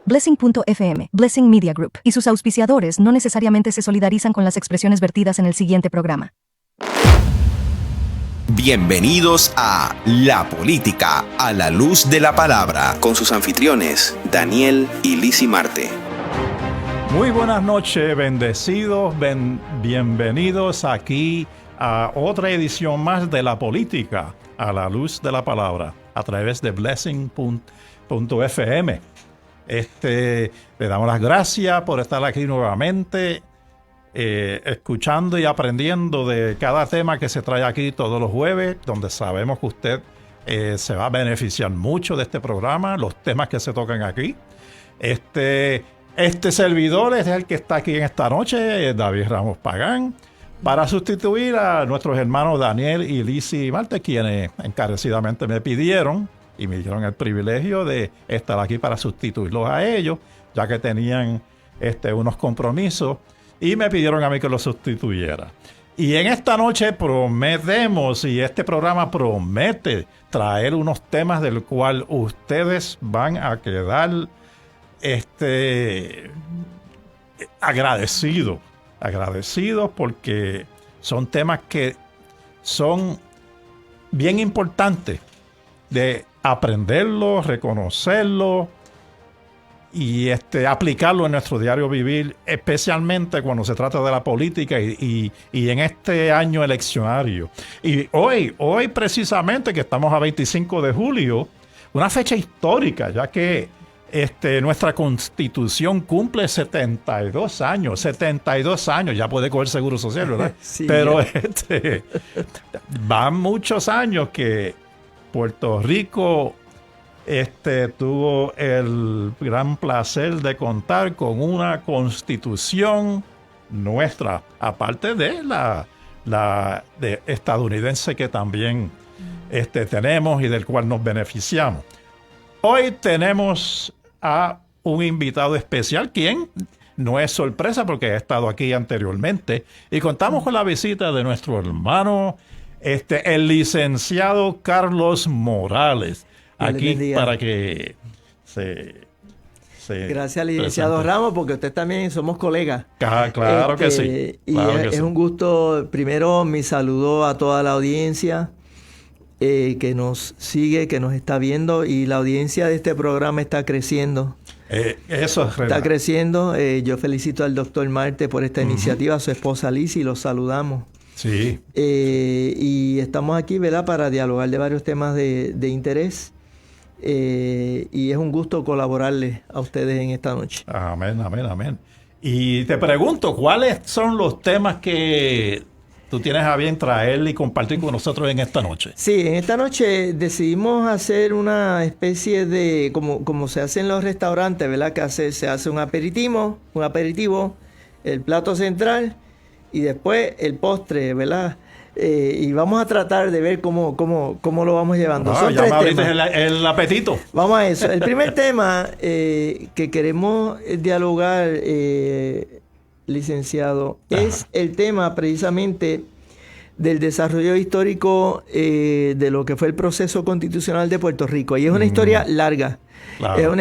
Blessing.fm, Blessing Media Group y sus auspiciadores no necesariamente se solidarizan con las expresiones vertidas en el siguiente programa. Bienvenidos a La Política a la Luz de la Palabra, con sus anfitriones, Daniel y Lizzy Marte. Muy buenas noches, bendecidos, bienvenidos aquí a otra edición más de La Política a la Luz de la Palabra, a través de Blessing.fm. Le damos las gracias por estar aquí nuevamente, escuchando y aprendiendo de cada tema que se trae aquí todos los jueves, donde sabemos que usted se va a beneficiar mucho de este programa, los temas que se tocan aquí. Este servidor es el que está aquí en esta noche, David Ramos Pagán, para sustituir a nuestros hermanos Daniel y Lizzy Marte, quienes encarecidamente me pidieron y me dieron el privilegio de estar aquí para sustituirlos a ellos, ya que tenían unos compromisos, y me pidieron a mí que los sustituyera. Y en esta noche prometemos, y este programa promete traer unos temas del cual ustedes van a quedar agradecidos porque son temas que son bien importantes de aprenderlo, reconocerlo y aplicarlo en nuestro diario vivir, especialmente cuando se trata de la política y en este año eleccionario. Y hoy precisamente, que estamos a 25 de julio, una fecha histórica, ya que nuestra Constitución cumple 72 años, ya puede coger seguro social, ¿verdad? Sí, pero van muchos años que Puerto Rico tuvo el gran placer de contar con una Constitución nuestra, aparte de la de estadounidense que también tenemos y del cual nos beneficiamos. Hoy tenemos a un invitado especial, quien no es sorpresa porque ha estado aquí anteriormente, y contamos con la visita de nuestro hermano, el licenciado Carlos Morales, aquí para que se Gracias, licenciado presente. Ramos, porque usted también somos colegas. Claro que sí. Y Claro que es sí. un gusto. Primero, mi saludo a toda la audiencia que nos sigue, que nos está viendo, y la audiencia de este programa está creciendo. Eso es Está creciendo. Yo felicito al doctor Marte por esta iniciativa, a su esposa Lizzy, y los saludamos. Sí. Y estamos aquí, ¿verdad?, para dialogar de varios temas de interés. Y es un gusto colaborarles a ustedes en esta noche. Amén. Y te pregunto, ¿cuáles son los temas que tú tienes a bien traer y compartir con nosotros en esta noche? Sí, en esta noche decidimos hacer una especie de, como se hace en los restaurantes, ¿verdad? Que se hace un aperitivo, el plato central y después el postre, ¿verdad? Y vamos a tratar de ver cómo lo vamos llevando. Son Ya tres me abriste temas. el apetito. Vamos a eso. El primer tema que queremos dialogar, licenciado, es el tema precisamente del desarrollo histórico de lo que fue el proceso constitucional de Puerto Rico. Y es una historia larga.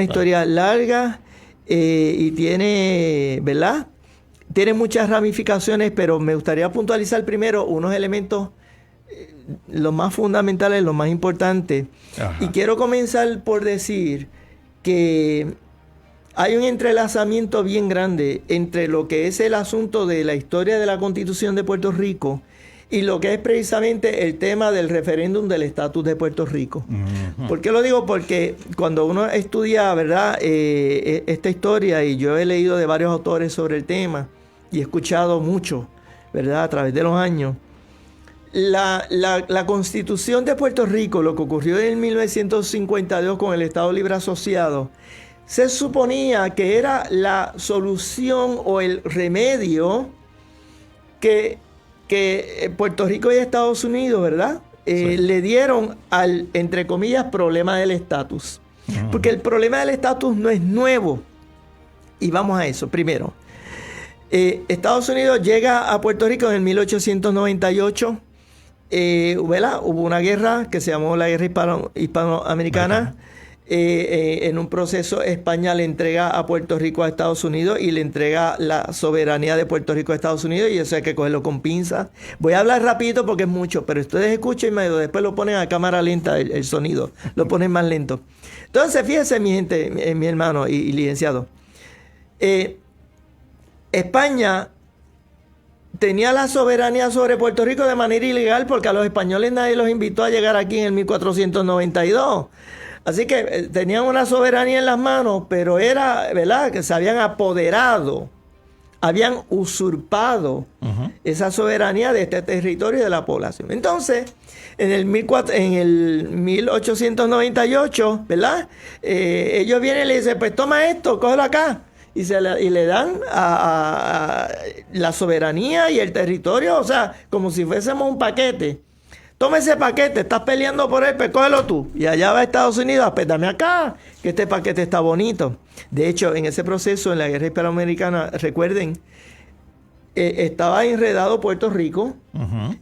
Historia larga y tiene, ¿verdad?, tiene muchas ramificaciones, pero me gustaría puntualizar primero unos elementos, los más fundamentales, los más importantes. Ajá. Y quiero comenzar por decir que hay un entrelazamiento bien grande entre lo que es el asunto de la historia de la Constitución de Puerto Rico y lo que es precisamente el tema del referéndum del estatus de Puerto Rico. Uh-huh. ¿Por qué lo digo? Porque cuando uno estudia, ¿verdad?, esta historia, y yo he leído de varios autores sobre el tema y he escuchado mucho, ¿verdad?, a través de los años, la Constitución de Puerto Rico, lo que ocurrió en 1952 con el Estado Libre Asociado, se suponía que era la solución o el remedio que Puerto Rico y Estados Unidos, ¿verdad?, le dieron al, entre comillas, problema del estatus. Uh-huh. Porque el problema del estatus no es nuevo. Y vamos a eso. Primero, Estados Unidos llega a Puerto Rico en el 1898. ¿Verdad? Hubo una guerra que se llamó la Guerra Hispanoamericana. En un proceso, España le entrega a Puerto Rico a Estados Unidos y le entrega la soberanía de Puerto Rico a Estados Unidos, y eso hay que cogerlo con pinzas. Voy a hablar rapidito porque es mucho, pero ustedes escuchen y después lo ponen a cámara lenta el sonido, lo ponen más lento. Entonces, fíjense, mi gente, mi hermano y licenciado. España tenía la soberanía sobre Puerto Rico de manera ilegal porque a los españoles nadie los invitó a llegar aquí en el 1492. Así que tenían una soberanía en las manos, pero era, ¿verdad?, que se habían apoderado, habían usurpado esa soberanía de este territorio y de la población. Entonces, en el 1898, ¿verdad?, ellos vienen y le dicen, pues toma esto, cógelo acá. Y le dan a la soberanía y el territorio, o sea, como si fuésemos un paquete. Toma ese paquete, estás peleando por él, pues cógelo tú. Y allá va a Estados Unidos, pues dame acá, que este paquete está bonito. De hecho, en ese proceso, en la guerra hispanoamericana, recuerden, estaba enredado Puerto Rico.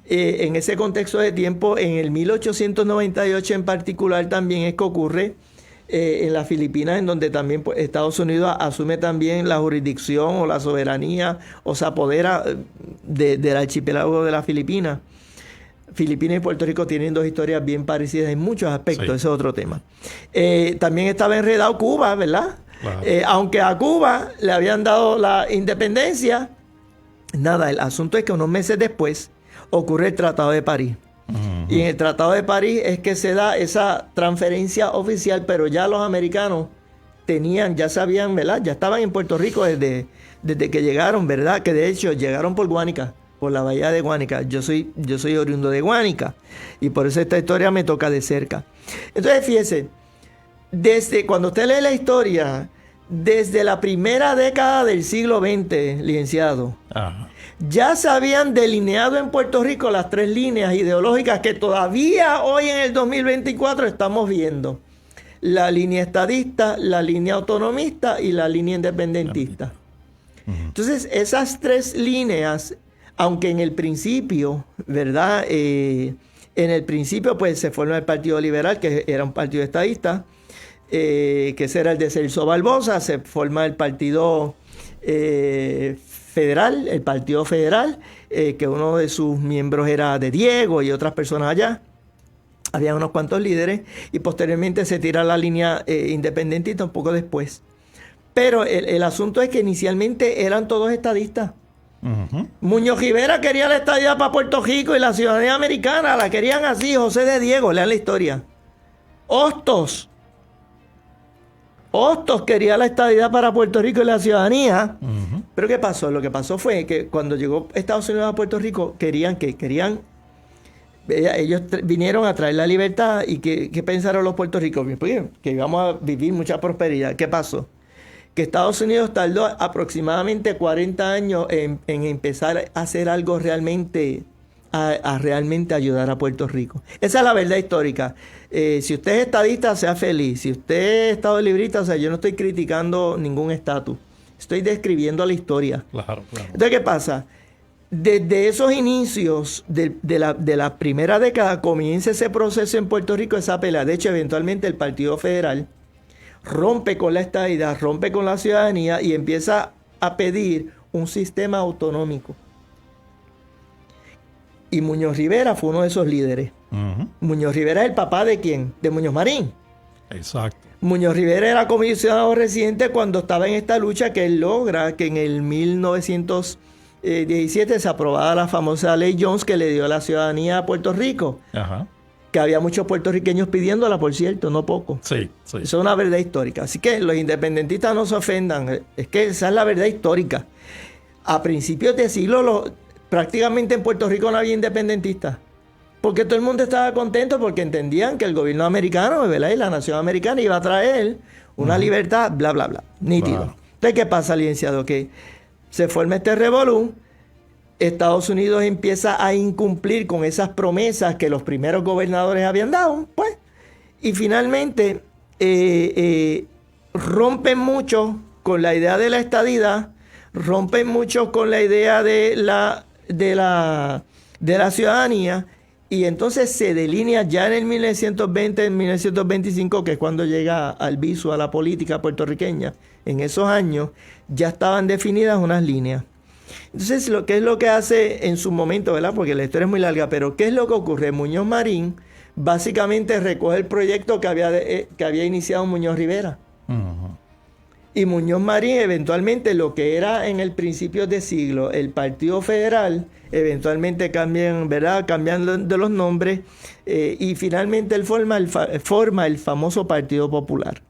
En ese contexto de tiempo, en el 1898 en particular, también es que ocurre en las Filipinas, en donde también pues, Estados Unidos asume también la jurisdicción o la soberanía, o se apodera del archipiélago de las Filipinas. Filipinas y Puerto Rico tienen dos historias bien parecidas en muchos aspectos, ese es otro tema. También estaba enredado Cuba, ¿verdad? Claro. Aunque a Cuba le habían dado la independencia, nada, el asunto es que unos meses después ocurre el Tratado de París. Y en el Tratado de París es que se da esa transferencia oficial, pero ya los americanos ya sabían, ¿verdad? Ya estaban en Puerto Rico desde que llegaron, ¿verdad? Que de hecho llegaron por Guánica, por la bahía de Guánica. Yo soy oriundo de Guánica y por eso esta historia me toca de cerca. Entonces, fíjese, desde cuando usted lee la historia, desde la primera década del siglo XX, licenciado, ya se habían delineado en Puerto Rico las tres líneas ideológicas que todavía hoy en el 2024 estamos viendo. La línea estadista, la línea autonomista y la línea independentista. Entonces, esas tres líneas, aunque en el principio, ¿verdad? En el principio, pues, se forma el Partido Liberal, que era un partido estadista, que ese era el de Celso Barbosa, se forma el Partido Federal, el Partido Federal, que uno de sus miembros era de Diego y otras personas allá. Había unos cuantos líderes y posteriormente se tira la línea independentista un poco después. Pero el asunto es que inicialmente eran todos estadistas. Muñoz Rivera quería la estadidad para Puerto Rico y la ciudadanía americana la querían así. José de Diego, lean la historia. Hostos quería la estadidad para Puerto Rico y la ciudadanía. Pero ¿qué pasó? Lo que pasó fue que cuando llegó Estados Unidos a Puerto Rico, ellos vinieron a traer la libertad. ¿Y qué pensaron los puertorriqueños? Pues, que íbamos a vivir mucha prosperidad. ¿Qué pasó? Que Estados Unidos tardó aproximadamente 40 años en empezar a hacer algo realmente, a realmente ayudar a Puerto Rico. Esa es la verdad histórica. Si usted es estadista, sea feliz. Si usted es estado librista, o sea, yo no estoy criticando ningún estatus. Estoy describiendo la historia. Claro. Entonces, ¿qué pasa? Desde esos inicios de la primera década comienza ese proceso en Puerto Rico, esa pelea. De hecho, eventualmente el Partido Federal rompe con la estadidad, rompe con la ciudadanía y empieza a pedir un sistema autonómico. Y Muñoz Rivera fue uno de esos líderes. Muñoz Rivera es el papá ¿de quién? De Muñoz Marín. Exacto. Muñoz Rivera era comisionado residente cuando estaba en esta lucha que él logra que en el 1917 se aprobara la famosa ley Jones que le dio la ciudadanía a Puerto Rico. Que había muchos puertorriqueños pidiéndola, por cierto, no poco. Sí. Eso es una verdad histórica. Así que los independentistas no se ofendan. Es que esa es la verdad histórica. A principios de siglo, prácticamente en Puerto Rico no había independentistas. Porque todo el mundo estaba contento porque entendían que el gobierno americano, ¿verdad?, y la nación americana iba a traer una libertad, bla, bla, bla. Nítido. Wow. Entonces, ¿qué pasa, licenciado? Que se forma este revolú. Estados Unidos empieza a incumplir con esas promesas que los primeros gobernadores habían dado, pues. Y finalmente rompen mucho con la idea de la estadidad, rompen mucho con la idea de la ciudadanía Y entonces se delinea ya en el 1920, en 1925, que es cuando llega Albizu a la política puertorriqueña. En esos años ya estaban definidas unas líneas. Entonces, ¿qué es lo que hace en su momento, verdad? Porque la historia es muy larga, pero ¿qué es lo que ocurre? Muñoz Marín básicamente recoge el proyecto que había iniciado Muñoz Rivera. Ujú. Y Muñoz Marín, eventualmente, lo que era en el principio de siglo el Partido Federal, eventualmente cambian de los nombres, y finalmente él forma el famoso Partido Popular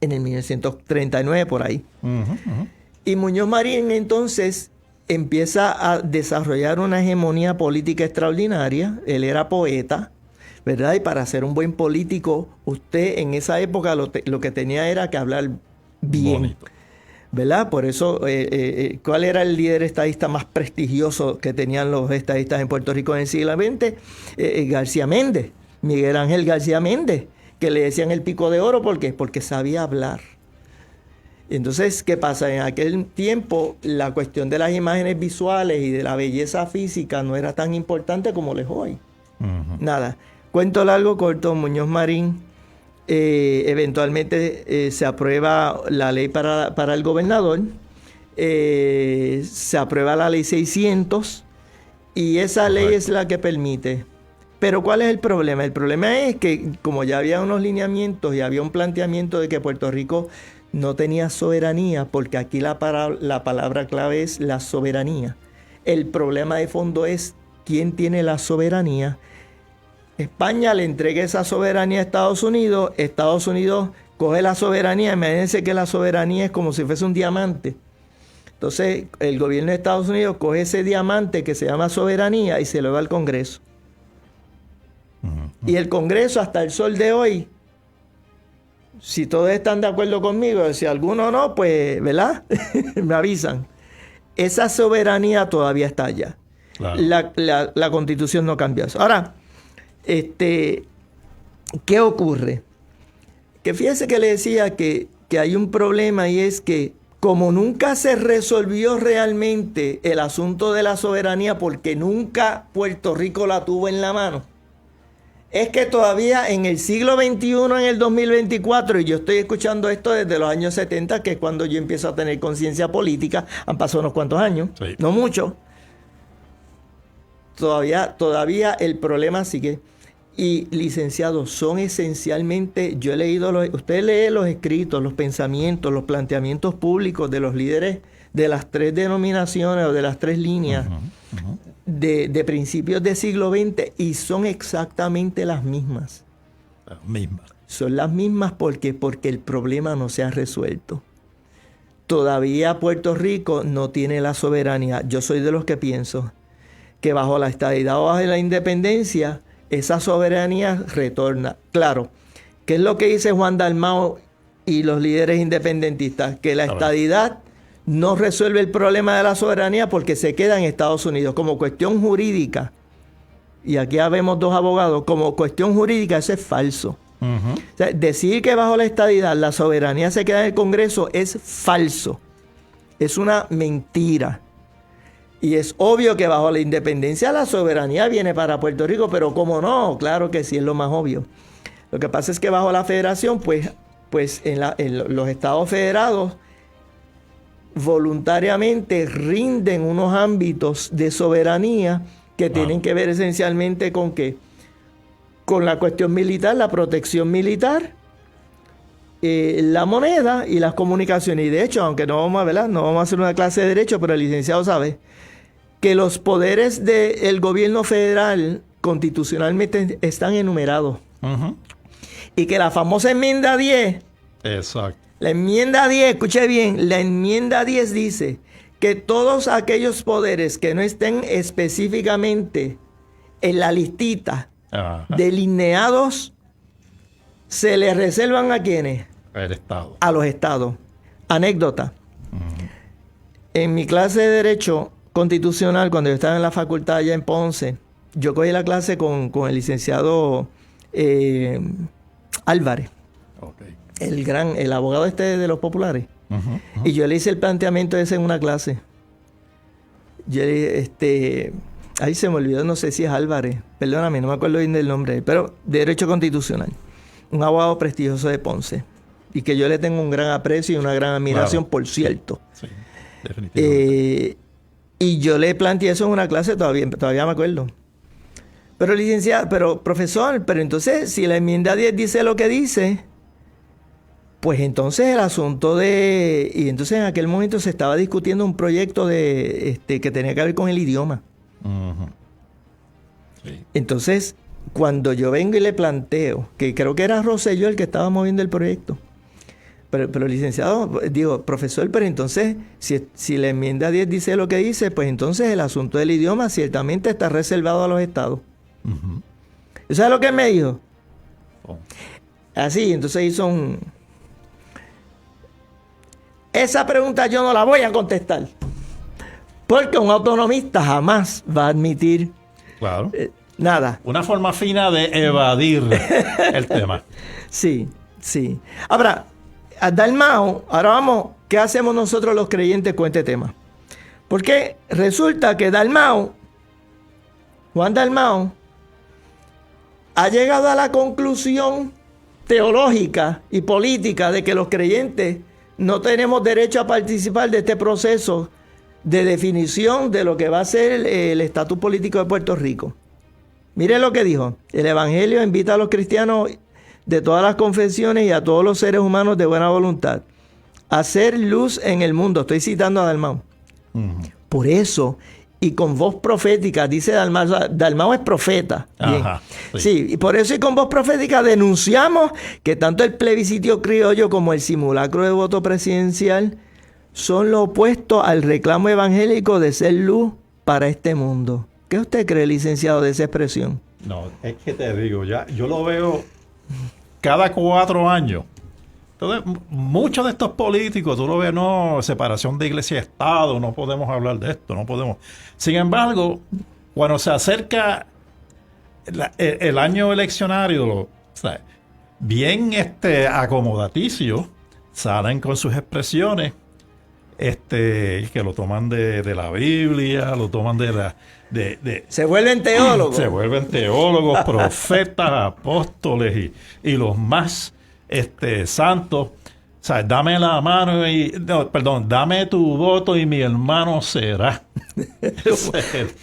en el 1939, por ahí. Ujú, ujú. Y Muñoz Marín entonces empieza a desarrollar una hegemonía política extraordinaria. Él era poeta, ¿verdad? Y para ser un buen político, usted en esa época lo que tenía era que hablar bien. Bonito. ¿Verdad? Por eso, ¿cuál era el líder estadista más prestigioso que tenían los estadistas en Puerto Rico en el siglo XX? García Méndez, Miguel Ángel García Méndez, que le decían el pico de oro. ¿Por qué? Porque sabía hablar. Entonces, ¿qué pasa? En aquel tiempo, la cuestión de las imágenes visuales y de la belleza física no era tan importante como lo es hoy. Ujú. Nada. Cuento largo, corto, Muñoz Marín. Eventualmente se aprueba la ley para el gobernador, se aprueba la ley 600 y esa ley es la que permite. Pero ¿cuál es el problema? El problema es que como ya había unos lineamientos y había un planteamiento de que Puerto Rico no tenía soberanía, porque aquí la palabra clave es la soberanía. El problema de fondo es quién tiene la soberanía. España le entrega esa soberanía a Estados Unidos coge la soberanía, imagínense que la soberanía es como si fuese un diamante. Entonces el gobierno de Estados Unidos coge ese diamante que se llama soberanía y se lo da al Congreso. Y el Congreso hasta el sol de hoy, si todos están de acuerdo conmigo, si alguno no, pues, ¿verdad? Me avisan. Esa soberanía todavía está allá. Claro. La Constitución no cambió eso. Ahora, ¿qué ocurre? Que fíjese que le decía que hay un problema y es que como nunca se resolvió realmente el asunto de la soberanía porque nunca Puerto Rico la tuvo en la mano, es que todavía en el siglo XXI, en el 2024, y yo estoy escuchando esto desde los años 70, que es cuando yo empiezo a tener conciencia política, han pasado unos cuantos años, Sí. no mucho, todavía el problema sigue. Y licenciados, son esencialmente, yo he leído, usted lee los escritos, los pensamientos, los planteamientos públicos de los líderes de las tres denominaciones o de las tres líneas de principios del siglo XX y son exactamente las mismas. La misma. Son las mismas porque el problema no se ha resuelto. Todavía Puerto Rico no tiene la soberanía. Yo soy de los que pienso que bajo la estadidad o bajo la independencia, esa soberanía retorna. Claro, ¿qué es lo que dice Juan Dalmau y los líderes independentistas? Que la estadidad no resuelve el problema de la soberanía porque se queda en Estados Unidos. Como cuestión jurídica, y aquí ya vemos dos abogados, como cuestión jurídica eso es falso. Ujú. O sea, decir que bajo la estadidad la soberanía se queda en el Congreso es falso. Es una mentira. Y es obvio que bajo la independencia la soberanía viene para Puerto Rico, pero ¿cómo no? Claro que sí, es lo más obvio. Lo que pasa es que bajo la federación, pues en los estados federados voluntariamente rinden unos ámbitos de soberanía que tienen que ver esencialmente con ¿qué? Con la cuestión militar, la protección militar, la moneda y las comunicaciones. Y de hecho, aunque no vamos a hacer una clase de derecho, pero el licenciado sabe que los poderes del gobierno federal constitucionalmente están enumerados. Ujú. Y que la famosa enmienda 10, Exacto. la enmienda 10, escuche bien, la enmienda 10 dice que todos aquellos poderes que no estén específicamente en la listita Ajá. delineados se les reservan ¿a quiénes? El Estado. A los estados. Anécdota. En mi clase de Derecho Constitucional, cuando yo estaba en la facultad allá en Ponce, yo cogí la clase con el licenciado Álvarez, Okay. el abogado de los populares. Ujú. Y yo le hice el planteamiento ese en una clase. Yo le dije, Ahí se me olvidó, no sé si es Álvarez, perdóname, no me acuerdo bien del nombre, pero de Derecho Constitucional, un abogado prestigioso de Ponce, y que yo le tengo un gran aprecio y una gran admiración, por cierto. Sí, definitivamente. Y yo le planteé eso en una clase, todavía me acuerdo. Pero licenciado, pero profesor, pero entonces si la enmienda 10 dice lo que dice, pues entonces el asunto de... Y entonces en aquel momento se estaba discutiendo un proyecto de que tenía que ver con el idioma. Ujú. Sí. Entonces, cuando yo vengo y le planteo, que creo que era Rosselló el que estaba moviendo el proyecto, pero licenciado, digo, profesor, pero entonces, si la enmienda 10 dice lo que dice, pues entonces el asunto del idioma ciertamente está reservado a los estados. Ujú. ¿Sabes lo que me dijo? Oh. Así, entonces hizo un... Esa pregunta yo no la voy a contestar. Porque un autonomista jamás va a admitir Claro. nada. Una forma fina de evadir el tema. Sí, sí. Ahora, a Dalmau, ahora vamos, ¿qué hacemos nosotros los creyentes con este tema? Porque resulta que Dalmau, Juan Dalmau, ha llegado a la conclusión teológica y política de que los creyentes no tenemos derecho a participar de este proceso de definición de lo que va a ser el estatus político de Puerto Rico. Miren lo que dijo. El Evangelio invita a los cristianos de todas las confesiones y a todos los seres humanos de buena voluntad a hacer luz en el mundo. Estoy citando a Dalmau. Ujú. Por eso, y con voz profética, dice Dalmau, Dalmau es profeta. Bien. Ajá, sí. Sí, y por eso y con voz profética denunciamos que tanto el plebiscito criollo como el simulacro de voto presidencial son lo opuesto al reclamo evangélico de ser luz para este mundo. ¿Qué usted cree, licenciado, de esa expresión? No, es que te digo, ya yo lo veo cada 4 años. Entonces, muchos de estos políticos, tú lo ves, no, separación de iglesia y Estado, no podemos hablar de esto, no podemos. Sin embargo, cuando se acerca el año eleccionario, o sea, bien acomodaticio, salen con sus expresiones, que lo toman de la Biblia, lo toman Se vuelven teólogos. se vuelven teólogos, profetas, apóstoles y los más santos. O sea, dame la mano dame tu voto y mi hermano será.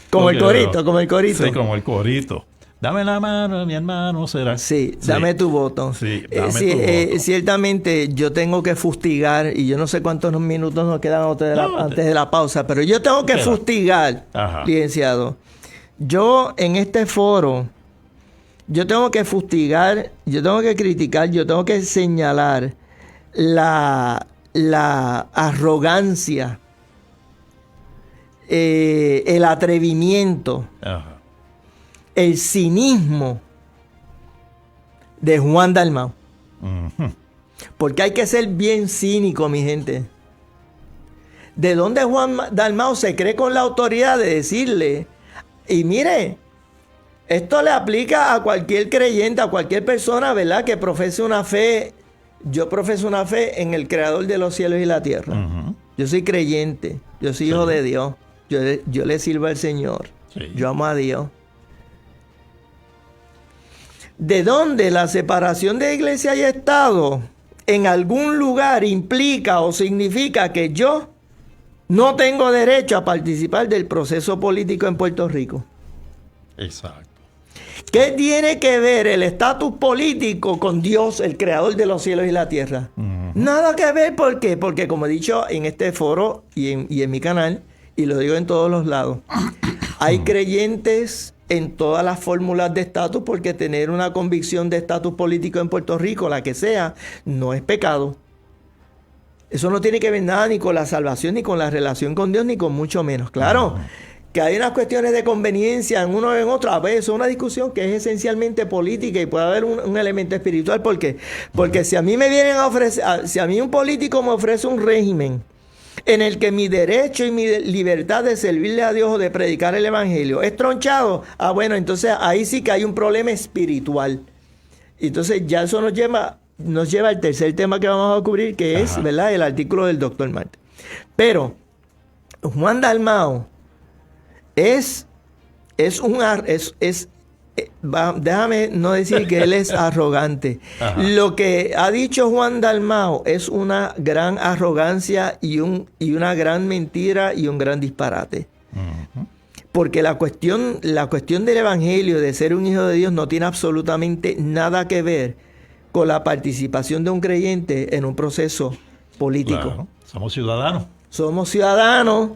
Como el corito, como el corito. Sí, como el corito. Dame la mano, mi hermano será. Sí, dame tu voto. Sí, dame tu voto. Ciertamente yo tengo que fustigar, y yo no sé cuántos minutos nos quedan antes de la pausa, pero yo tengo que fustigar, Ajá. licenciado. Yo en este foro, yo tengo que fustigar, yo tengo que criticar, yo tengo que señalar la arrogancia, el atrevimiento, Ajá. el cinismo de Juan Dalmau. Ujú. Porque hay que ser bien cínico, mi gente. ¿De dónde Juan Dalmau se cree con la autoridad de decirle? Y mire, esto le aplica a cualquier creyente, a cualquier persona, ¿verdad? Que profese una fe. Yo profeso una fe en el Creador de los cielos y la tierra. Ujú. Yo soy creyente. Yo soy hijo de Dios. Yo le sirvo al Señor. Sí. Yo amo a Dios. ¿De dónde la separación de iglesia y Estado en algún lugar implica o significa que yo no tengo derecho a participar del proceso político en Puerto Rico? Exacto. ¿Qué tiene que ver el estatus político con Dios, el creador de los cielos y la tierra? Ujú. Nada que ver, ¿por qué? Porque como he dicho en este foro y en mi canal, y lo digo en todos los lados, hay creyentes en todas las fórmulas de estatus, porque tener una convicción de estatus político en Puerto Rico, la que sea, no es pecado. Eso no tiene que ver nada ni con la salvación, ni con la relación con Dios, ni con mucho menos. Claro, que hay unas cuestiones de conveniencia en uno o en otro. A veces es una discusión que es esencialmente política y puede haber un elemento espiritual. ¿Por qué? Porque si a mí me vienen a ofrecer, si a mí un político me ofrece un régimen en el que mi derecho y mi libertad de servirle a Dios o de predicar el evangelio es tronchado, bueno, entonces ahí sí que hay un problema espiritual. Entonces ya eso nos lleva al tercer tema que vamos a cubrir, que es, ¿verdad?, el artículo del Dr. Marte. Pero Juan Dalmau es déjame no decir que él es arrogante. Ajá. Lo que ha dicho Juan Dalmau es una gran arrogancia y una gran mentira y un gran disparate. Ujú. Porque la cuestión del evangelio, de ser un hijo de Dios, no tiene absolutamente nada que ver con la participación de un creyente en un proceso político. Claro, somos ciudadanos. Somos ciudadanos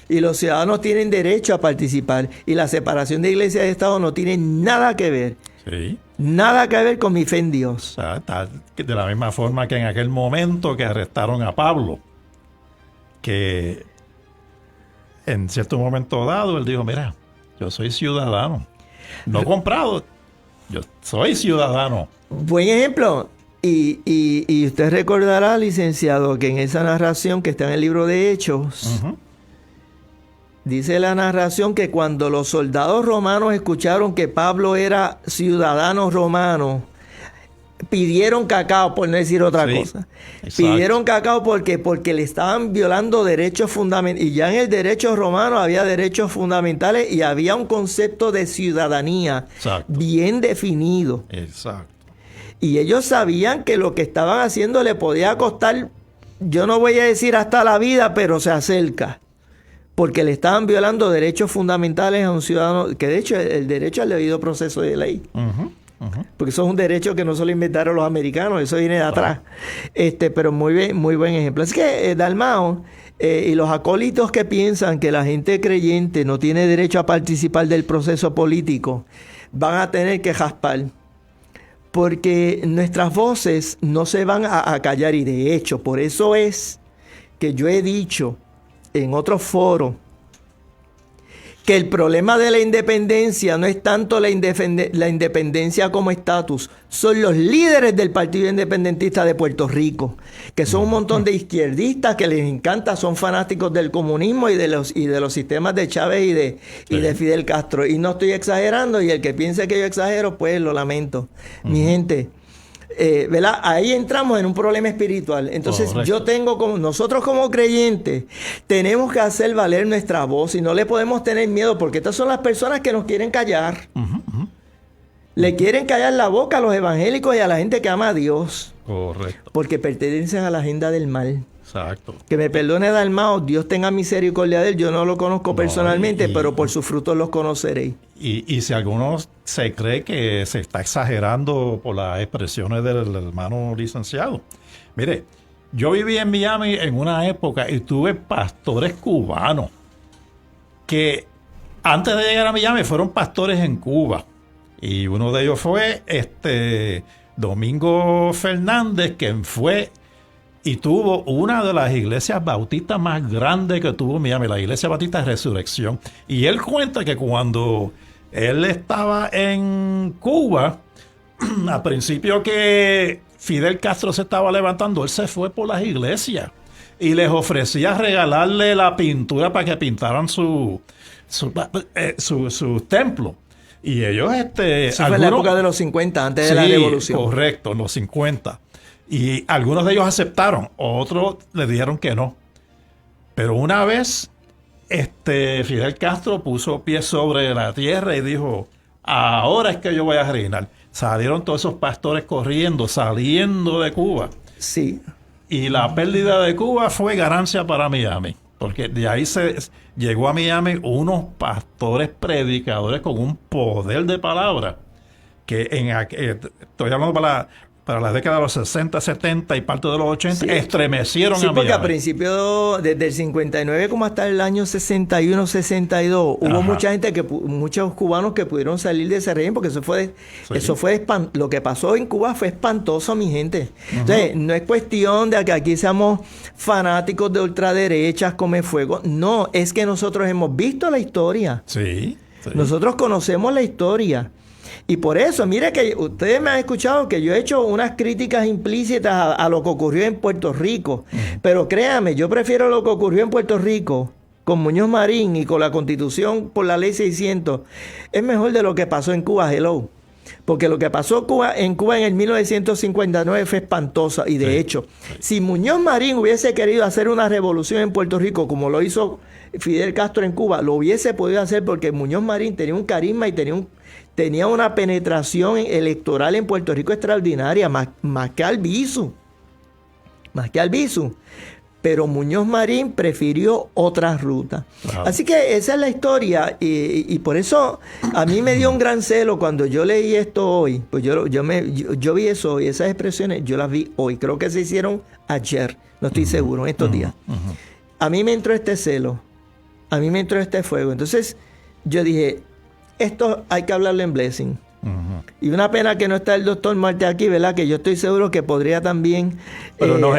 y los ciudadanos tienen derecho a participar. Y la separación de iglesia y Estado no tiene nada que ver. Sí. Nada que ver con mi fe en Dios. O sea, está de la misma forma que en aquel momento que arrestaron a Pablo, que en cierto momento dado él dijo, mira, yo soy ciudadano, no comprado, yo soy ciudadano. Buen ejemplo. Y usted recordará, licenciado, que en esa narración que está en el libro de Hechos, Ujú. dice la narración que cuando los soldados romanos escucharon que Pablo era ciudadano romano, pidieron cacao, por no decir otra Sí, cosa. exacto. Pidieron cacao porque le estaban violando derechos fundamentales. Y ya en el derecho romano había derechos fundamentales y había un concepto de ciudadanía Exacto. bien definido. Exacto. Y ellos sabían que lo que estaban haciendo le podía costar, yo no voy a decir hasta la vida, pero se acerca. Porque le estaban violando derechos fundamentales a un ciudadano, que de hecho el derecho al debido proceso de ley. Ujú, ujú. Porque eso es un derecho que no solo inventaron los americanos, eso viene de atrás. Pero muy buen ejemplo. Así que Dalmau y los acólitos que piensan que la gente creyente no tiene derecho a participar del proceso político, van a tener que jaspar. Porque nuestras voces no se van a callar, y de hecho, por eso es que yo he dicho en otros foros que el problema de la independencia no es tanto la independencia como estatus, son los líderes del Partido Independentista de Puerto Rico, que son un montón de izquierdistas que les encanta, son fanáticos del comunismo y de los sistemas de Chávez y de Fidel Castro. Y no estoy exagerando, y el que piense que yo exagero, pues lo lamento. Mi gente, ¿verdad? Ahí entramos en un problema espiritual. Entonces, Correcto. nosotros como creyentes tenemos que hacer valer nuestra voz y no le podemos tener miedo, porque estas son las personas que nos quieren callar. Ujú, ujú. Le quieren callar la boca a los evangélicos y a la gente que ama a Dios, Correcto. porque pertenecen a la agenda del mal. Exacto. Que me perdone Dalmau, Dios tenga misericordia de él. Yo no lo conozco personalmente, pero por sus frutos los conoceréis. Y si alguno se cree que se está exagerando por las expresiones del hermano licenciado. Mire, yo viví en Miami en una época y tuve pastores cubanos que antes de llegar a Miami fueron pastores en Cuba. Y uno de ellos fue Domingo Fernández, quien fue y tuvo una de las iglesias bautistas más grandes que tuvo Miami, la Iglesia Bautista de Resurrección. Y él cuenta que cuando él estaba en Cuba, a principio que Fidel Castro se estaba levantando, él se fue por las iglesias y les ofrecía regalarle la pintura para que pintaran su templo. Y ellos, Eso fue en la época de los 50, antes de la revolución. Correcto, en los 50. Y algunos de ellos aceptaron, otros le dijeron que no. Pero una vez Fidel Castro puso pie sobre la tierra y dijo, ahora es que yo voy a reinar. Salieron todos esos pastores corriendo, saliendo de Cuba. Sí. Y la pérdida de Cuba fue ganancia para Miami. Porque de ahí se llegó a Miami unos pastores predicadores con un poder de palabra que estoy hablando para la década de los 60, 70 y parte de los 80, Sí. estremecieron Sí, a porque Miami. a principio, desde el 59 como hasta el año 61, 62, hubo Ajá. mucha gente, muchos cubanos que pudieron salir de ese régimen, porque lo que pasó en Cuba fue espantoso, mi gente. Entonces, no es cuestión de que aquí seamos fanáticos de ultraderechas, come fuego. No, es que nosotros hemos visto la historia. Sí, sí. Nosotros conocemos la historia. Y por eso, mire que ustedes me han escuchado que yo he hecho unas críticas implícitas a lo que ocurrió en Puerto Rico. Pero créame, yo prefiero lo que ocurrió en Puerto Rico con Muñoz Marín y con la Constitución por la Ley 600. Es mejor de lo que pasó en Cuba, hello. Porque lo que pasó en Cuba en el 1959 fue espantoso. Y de hecho, si Muñoz Marín hubiese querido hacer una revolución en Puerto Rico, como lo hizo Fidel Castro en Cuba, lo hubiese podido hacer porque Muñoz Marín tenía un carisma y tenía una penetración electoral en Puerto Rico extraordinaria, más que Albizu. Más que Albizu. Pero Muñoz Marín prefirió otra ruta. Wow. Así que esa es la historia y por eso a mí me dio un gran celo cuando yo leí esto hoy. Pues yo vi eso hoy, esas expresiones yo las vi hoy. Creo que se hicieron ayer, no estoy seguro, en estos días. A mí me entró este celo, a mí me entró este fuego. Entonces yo dije, esto hay que hablarlo en Blessing. Y una pena que no está el doctor Marte aquí, ¿verdad? Que yo estoy seguro que podría también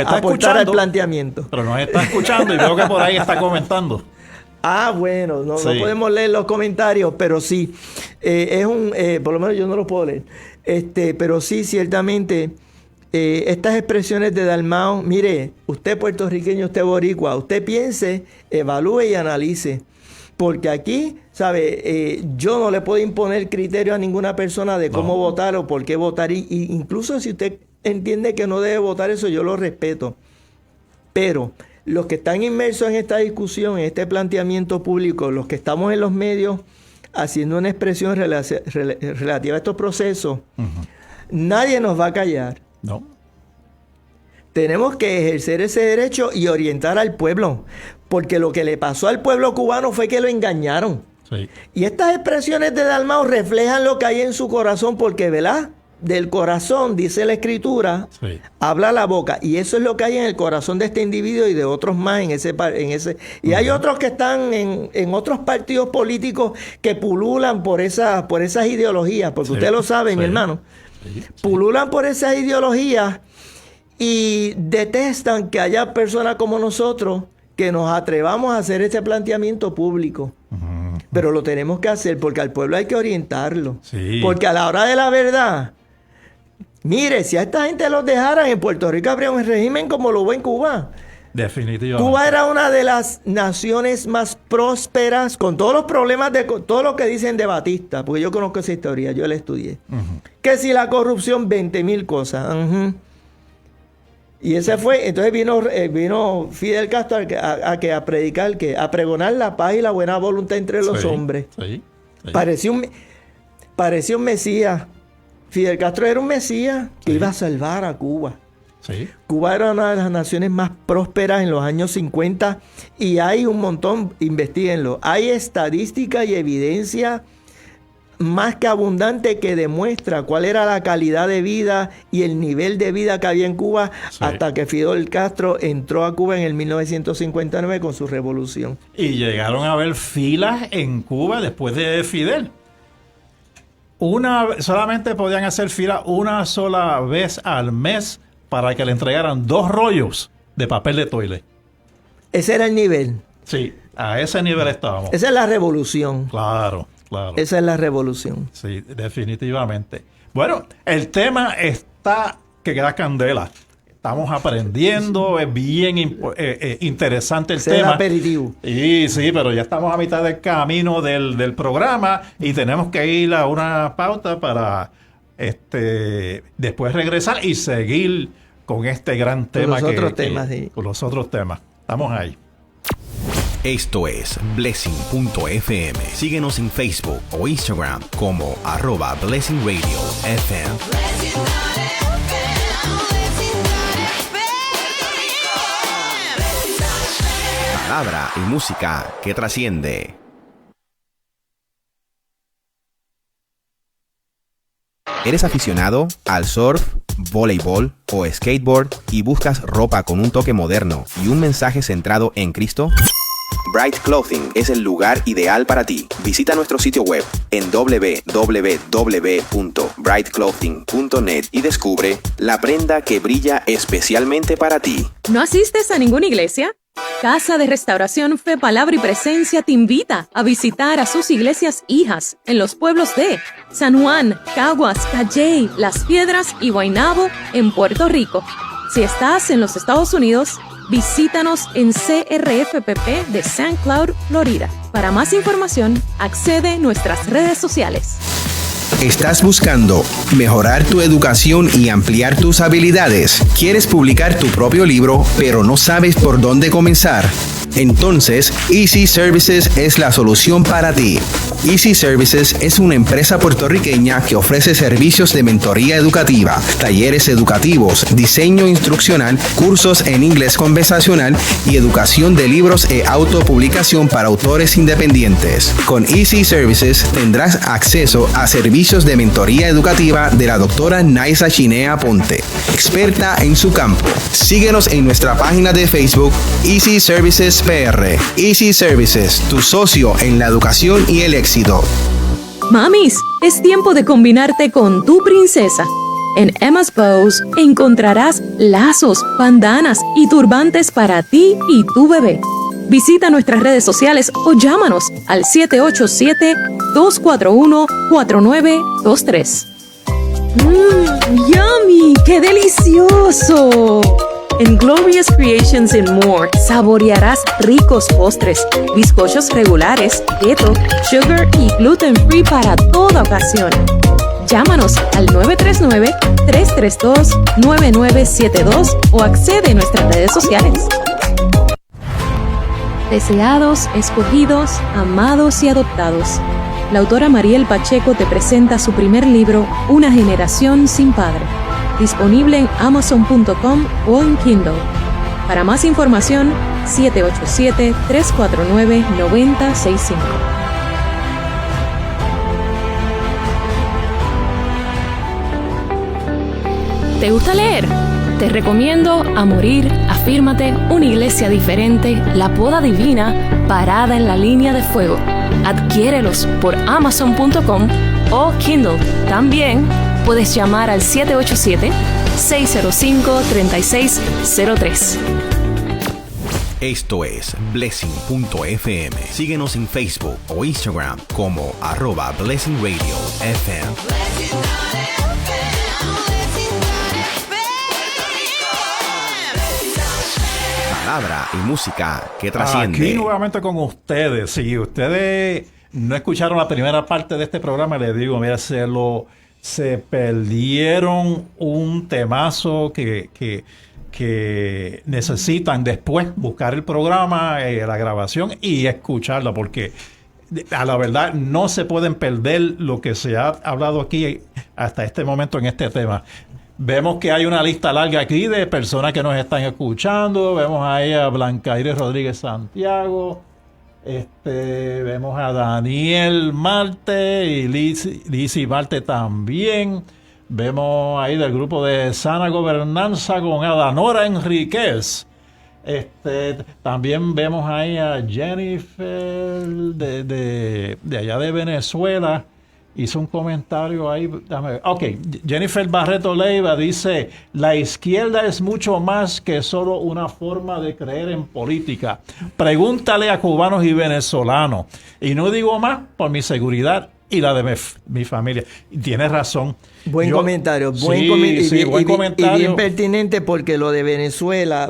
aportar al planteamiento. Pero nos está escuchando y veo que por ahí está comentando. Bueno, no podemos leer los comentarios, pero sí, por lo menos yo no los puedo leer. Pero sí, ciertamente, estas expresiones de Dalmau, mire, usted puertorriqueño, usted boricua, usted piense, evalúe y analice. Porque aquí, ¿sabe? Yo no le puedo imponer criterio a ninguna persona de cómo votar o por qué votar. Y incluso si usted entiende que no debe votar eso, yo lo respeto. Pero los que están inmersos en esta discusión, en este planteamiento público, los que estamos en los medios haciendo una expresión relativa a estos procesos, nadie nos va a callar. No. Tenemos que ejercer ese derecho y orientar al pueblo. Porque lo que le pasó al pueblo cubano fue que lo engañaron. Sí. Y estas expresiones de Dalmau reflejan lo que hay en su corazón, porque, ¿verdad? Del corazón, dice la Escritura, habla la boca. Y eso es lo que hay en el corazón de este individuo y de otros más en ese. Y hay otros que están en otros partidos políticos que pululan por esas ideologías, porque usted lo sabe, mi hermano. Pululan por esas ideologías y detestan que haya personas como nosotros que nos atrevamos a hacer este planteamiento público. Pero lo tenemos que hacer porque al pueblo hay que orientarlo. Sí. Porque a la hora de la verdad, mire, si a esta gente los dejaran, en Puerto Rico habría un régimen como lo hubo en Cuba. Definitivamente. Cuba era una de las naciones más prósperas, con todos los problemas todo lo que dicen de Batista, porque yo conozco esa historia, yo la estudié. Que si la corrupción, 20,000 cosas. Y ese fue, entonces vino Fidel Castro a predicar, a pregonar la paz y la buena voluntad entre los hombres. Parecía un mesías. Fidel Castro era un mesías que iba a salvar a Cuba. Cuba era una de las naciones más prósperas en los años 50 y hay un montón, investíguenlo, hay estadística y evidencia más que abundante que demuestra cuál era la calidad de vida y el nivel de vida que había en Cuba hasta que Fidel Castro entró a Cuba en el 1959 con su revolución. Y llegaron a haber filas en Cuba después de Fidel. Solamente podían hacer fila una sola vez al mes para que le entregaran 2 rollos de papel de toilet. Ese era el nivel. Sí, a ese nivel estábamos. Esa es la revolución. Claro. Esa es la revolución. Sí, definitivamente. Bueno, el tema está que queda candela. Estamos aprendiendo, es bien interesante el tema. Es el aperitivo. Y sí, pero ya estamos a mitad del camino del programa y tenemos que ir a una pauta para después regresar y seguir con este gran tema. Con los otros temas. Estamos ahí. Esto es Blessing.fm. Síguenos en Facebook o Instagram como @BlessingRadioFM. Palabra y música que trasciende. ¿Eres aficionado al surf, voleibol o skateboard y buscas ropa con un toque moderno y un mensaje centrado en Cristo? Bright Clothing es el lugar ideal para ti. Visita nuestro sitio web en www.brightclothing.net y descubre la prenda que brilla especialmente para ti. ¿No asistes a ninguna iglesia? Casa de Restauración Fe, Palabra y Presencia te invita a visitar a sus iglesias hijas en los pueblos de San Juan, Caguas, Calley, Las Piedras y Guaynabo en Puerto Rico. Si estás en los Estados Unidos, visítanos en CRFPP de St. Cloud, Florida. Para más información, accede a nuestras redes sociales. ¿Estás buscando mejorar tu educación y ampliar tus habilidades? ¿Quieres publicar tu propio libro, pero no sabes por dónde comenzar? Entonces, Easy Services es la solución para ti. Easy Services es una empresa puertorriqueña que ofrece servicios de mentoría educativa, talleres educativos, diseño instruccional, cursos en inglés conversacional y educación de libros e autopublicación para autores independientes. Con Easy Services tendrás acceso a servicios de mentoría educativa de la doctora Naisa Chinea Ponte, experta en su campo. Síguenos en nuestra página de Facebook Easy Services PR. Easy Services, tu socio en la educación y el éxito. Mamis, es tiempo de combinarte con tu princesa. En Emma's Bows encontrarás lazos, bandanas y turbantes para ti y tu bebé. Visita nuestras redes sociales o llámanos al 787-241-4923. ¡Yummy! ¡Qué delicioso! En Glorious Creations and More saborearás ricos postres, bizcochos regulares, keto, sugar y gluten free para toda ocasión. Llámanos al 939-332-9972 o accede a nuestras redes sociales. Deseados, escogidos, amados y adoptados. La autora Mariel Pacheco te presenta su primer libro, Una generación sin padre, disponible en Amazon.com o en Kindle. Para más información, 787-349-9065. ¿Te gusta leer? Te recomiendo A Morir, Afírmate, Una Iglesia Diferente, La Poda Divina, Parada en la Línea de Fuego. Adquiérelos por Amazon.com o Kindle. También puedes llamar al 787-605-3603. Esto es Blessing.fm. Síguenos en Facebook o Instagram como @BlessingRadioFM. Palabra y música que trasciende. Aquí nuevamente con ustedes. Si ustedes no escucharon la primera parte de este programa, les digo, mira, se perdieron un temazo que necesitan después buscar el programa, la grabación y escucharla, porque a la verdad no se pueden perder lo que se ha hablado aquí hasta este momento en este tema. Vemos que hay una lista larga aquí de personas que nos están escuchando. Vemos ahí a Blancaire Rodríguez Santiago. Vemos a Daniel Marte y Lizzy Marte también. Vemos ahí del grupo de Sana Gobernanza con Adanora Enríquez. También vemos ahí a Jennifer de allá de Venezuela. Hizo un comentario ahí. Ok, Jennifer Barreto Leiva dice: la izquierda es mucho más que solo una forma de creer en política. Pregúntale a cubanos y venezolanos. Y no digo más por mi seguridad y la de mi familia. Y tienes razón. Buen comentario. Buen comentario. Y bien pertinente, porque lo de Venezuela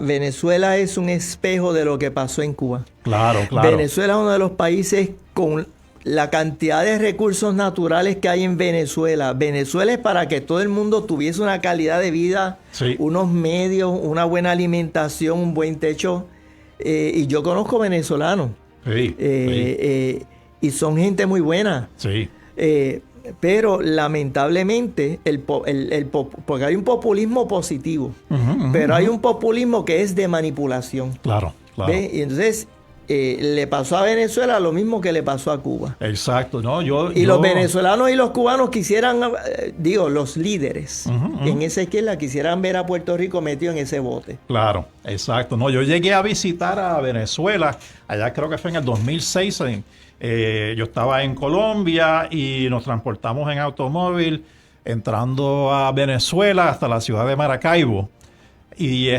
es un espejo de lo que pasó en Cuba. Claro. Venezuela es uno de los países con la cantidad de recursos naturales que hay en Venezuela. Venezuela es para que todo el mundo tuviese una calidad de vida, unos medios, una buena alimentación, un buen techo. Y yo conozco venezolanos. Y son gente muy buena. Sí. Pero lamentablemente, porque hay un populismo positivo, pero hay un populismo que es de manipulación. Claro. ¿Ves? Y entonces le pasó a Venezuela lo mismo que le pasó a Cuba. Exacto, ¿no? Los venezolanos y los cubanos quisieran, los líderes en esa izquierda quisieran ver a Puerto Rico metido en ese bote. Claro, exacto. No, yo llegué a visitar a Venezuela, allá creo que fue en el 2006. Yo estaba en Colombia y nos transportamos en automóvil entrando a Venezuela hasta la ciudad de Maracaibo. Y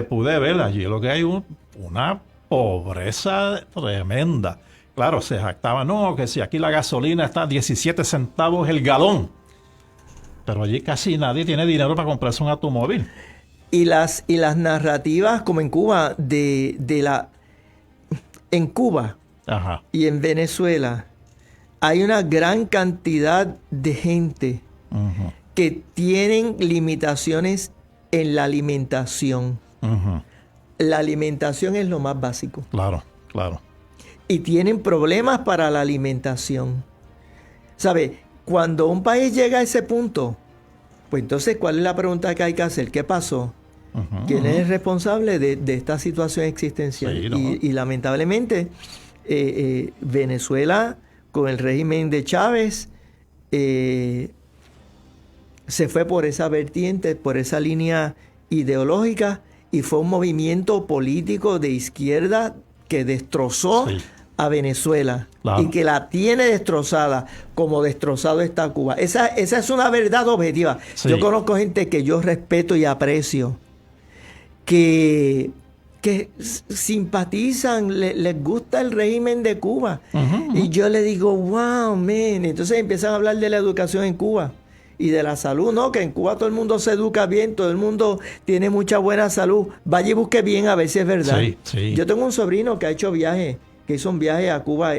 pude ver allí lo que hay una pobreza tremenda. Claro, se jactaba, no, que si aquí la gasolina está a 17 centavos el galón. Pero allí casi nadie tiene dinero para comprarse un automóvil. Y las narrativas, como en Cuba, en Cuba Ajá. y en Venezuela, hay una gran cantidad de gente Ujú, que tienen limitaciones en la alimentación. ujú. La alimentación es lo más básico. Claro, claro. Y tienen problemas para la alimentación. ¿Sabe? Cuando un país llega a ese punto, pues entonces, ¿cuál es la pregunta que hay que hacer? ¿Qué pasó? Ujú, ¿Quién ujú. es el responsable de esta situación existencial? Sí, ¿no? Y lamentablemente, Venezuela, con el régimen de Chávez, se fue por esa vertiente, por esa línea ideológica, y fue un movimiento político de izquierda que destrozó Sí. a Venezuela, Claro. y que la tiene destrozada, como destrozado está Cuba. Esa es una verdad objetiva. Sí. Yo conozco gente que yo respeto y aprecio, que simpatizan, les gusta el régimen de Cuba. Ujú, Y yo le digo, wow, man. Entonces empiezan a hablar de la educación en Cuba y de la salud, ¿no? Que en Cuba todo el mundo se educa bien, todo el mundo tiene mucha buena salud. Vaya y busque bien a ver si es verdad. Sí, sí. Yo tengo un sobrino que ha hecho viaje, que hizo un viaje a Cuba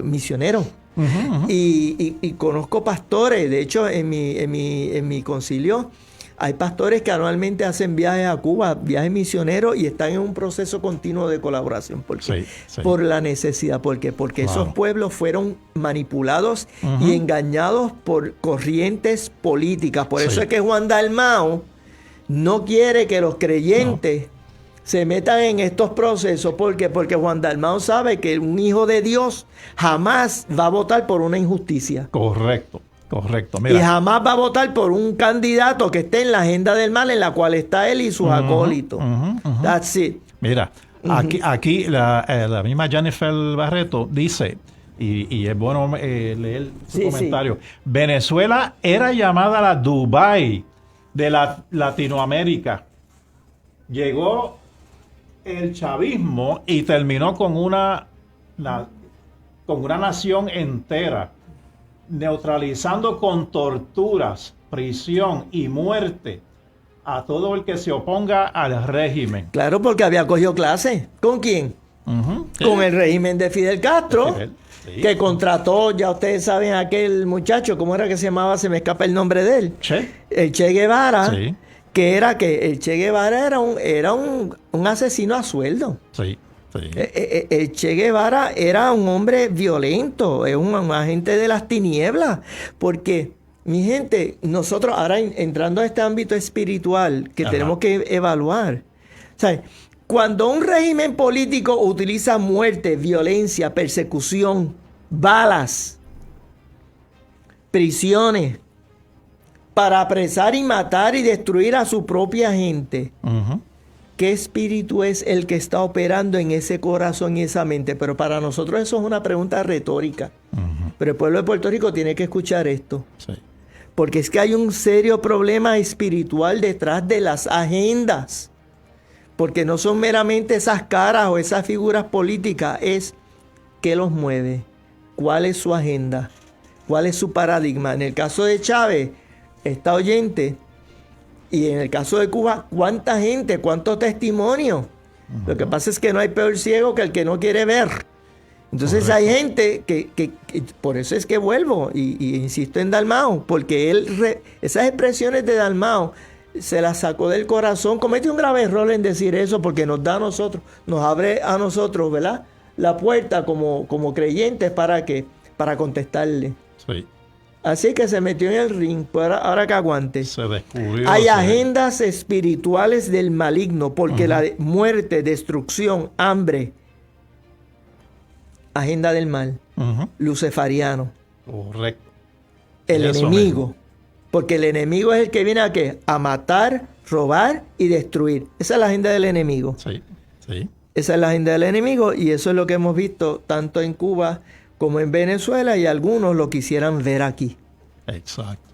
misionero. ujú, ujú. Y conozco pastores. De hecho, en mi concilio hay pastores que anualmente hacen viajes a Cuba, viajes misioneros, y están en un proceso continuo de colaboración. ¿Por qué? Sí, sí. Por la necesidad. ¿Por qué? Porque Claro. esos pueblos fueron manipulados Ujú. y engañados por corrientes políticas. Por Sí. eso es que Juan Dalmau no quiere que los creyentes se metan en estos procesos. ¿Por qué? Porque Juan Dalmau sabe que un hijo de Dios jamás va a votar por una injusticia. Correcto, correcto. Y Mira, jamás va a votar por un candidato que esté en la agenda del mal en la cual está él y sus acólitos. ujú, ujú. That's it. mira, aquí la misma Jennifer Barreto dice, y es bueno leer su Sí, comentario, Venezuela era llamada la Dubái de Latinoamérica. Llegó el chavismo y terminó con una nación entera, neutralizando con torturas, prisión y muerte a todo el que se oponga al régimen. Claro, porque había cogido clase. ¿Con quién? Ujú. Con el régimen de Fidel Castro, De Fidel, sí. que contrató, ya ustedes saben, aquel muchacho, ¿cómo era que se llamaba? Se me escapa el nombre de él. Che. El Che Guevara, Sí. que el Che Guevara era un asesino a sueldo. Sí, sí. El Che Guevara era un hombre violento, es un agente de las tinieblas, porque, mi gente, nosotros ahora entrando a este ámbito espiritual que Ajá. tenemos que evaluar, ¿sabes? Cuando un régimen político utiliza muerte, violencia, persecución, balas, prisiones, para apresar y matar y destruir a su propia gente, Ujú. ¿qué espíritu es el que está operando en ese corazón y esa mente? Pero para nosotros eso es una pregunta retórica. Ujú. Pero el pueblo de Puerto Rico tiene que escuchar esto. Sí. Porque es que hay un serio problema espiritual detrás de las agendas. Porque no son meramente esas caras o esas figuras políticas, es qué los mueve, cuál es su agenda, cuál es su paradigma. En el caso de Chávez, está oyente. Y en el caso de Cuba, ¿cuánta gente? ¿Cuántos testimonios? Lo que pasa es que no hay peor ciego que el que no quiere ver. Entonces Correcto. hay gente que por eso es que vuelvo y insisto en Dalmau, porque esas expresiones de Dalmau se las sacó del corazón. Comete un grave error en decir eso porque nos da a nosotros, nos abre a nosotros, ¿verdad? La puerta como creyentes para contestarle. Sí. Así que se metió en el ring, pues ahora que aguante. Se descubrió. Hay se- agendas espirituales del maligno, porque la muerte, destrucción, hambre, agenda del mal, Ujú. luciferiano, Correcto. el Eso enemigo. mismo. Porque el enemigo es el que viene a ¿qué? A matar, robar y destruir. Esa es la agenda del enemigo. Sí, sí. Esa es la agenda del enemigo y eso es lo que hemos visto tanto en Cuba como en Venezuela, y algunos lo quisieran ver aquí. Exacto.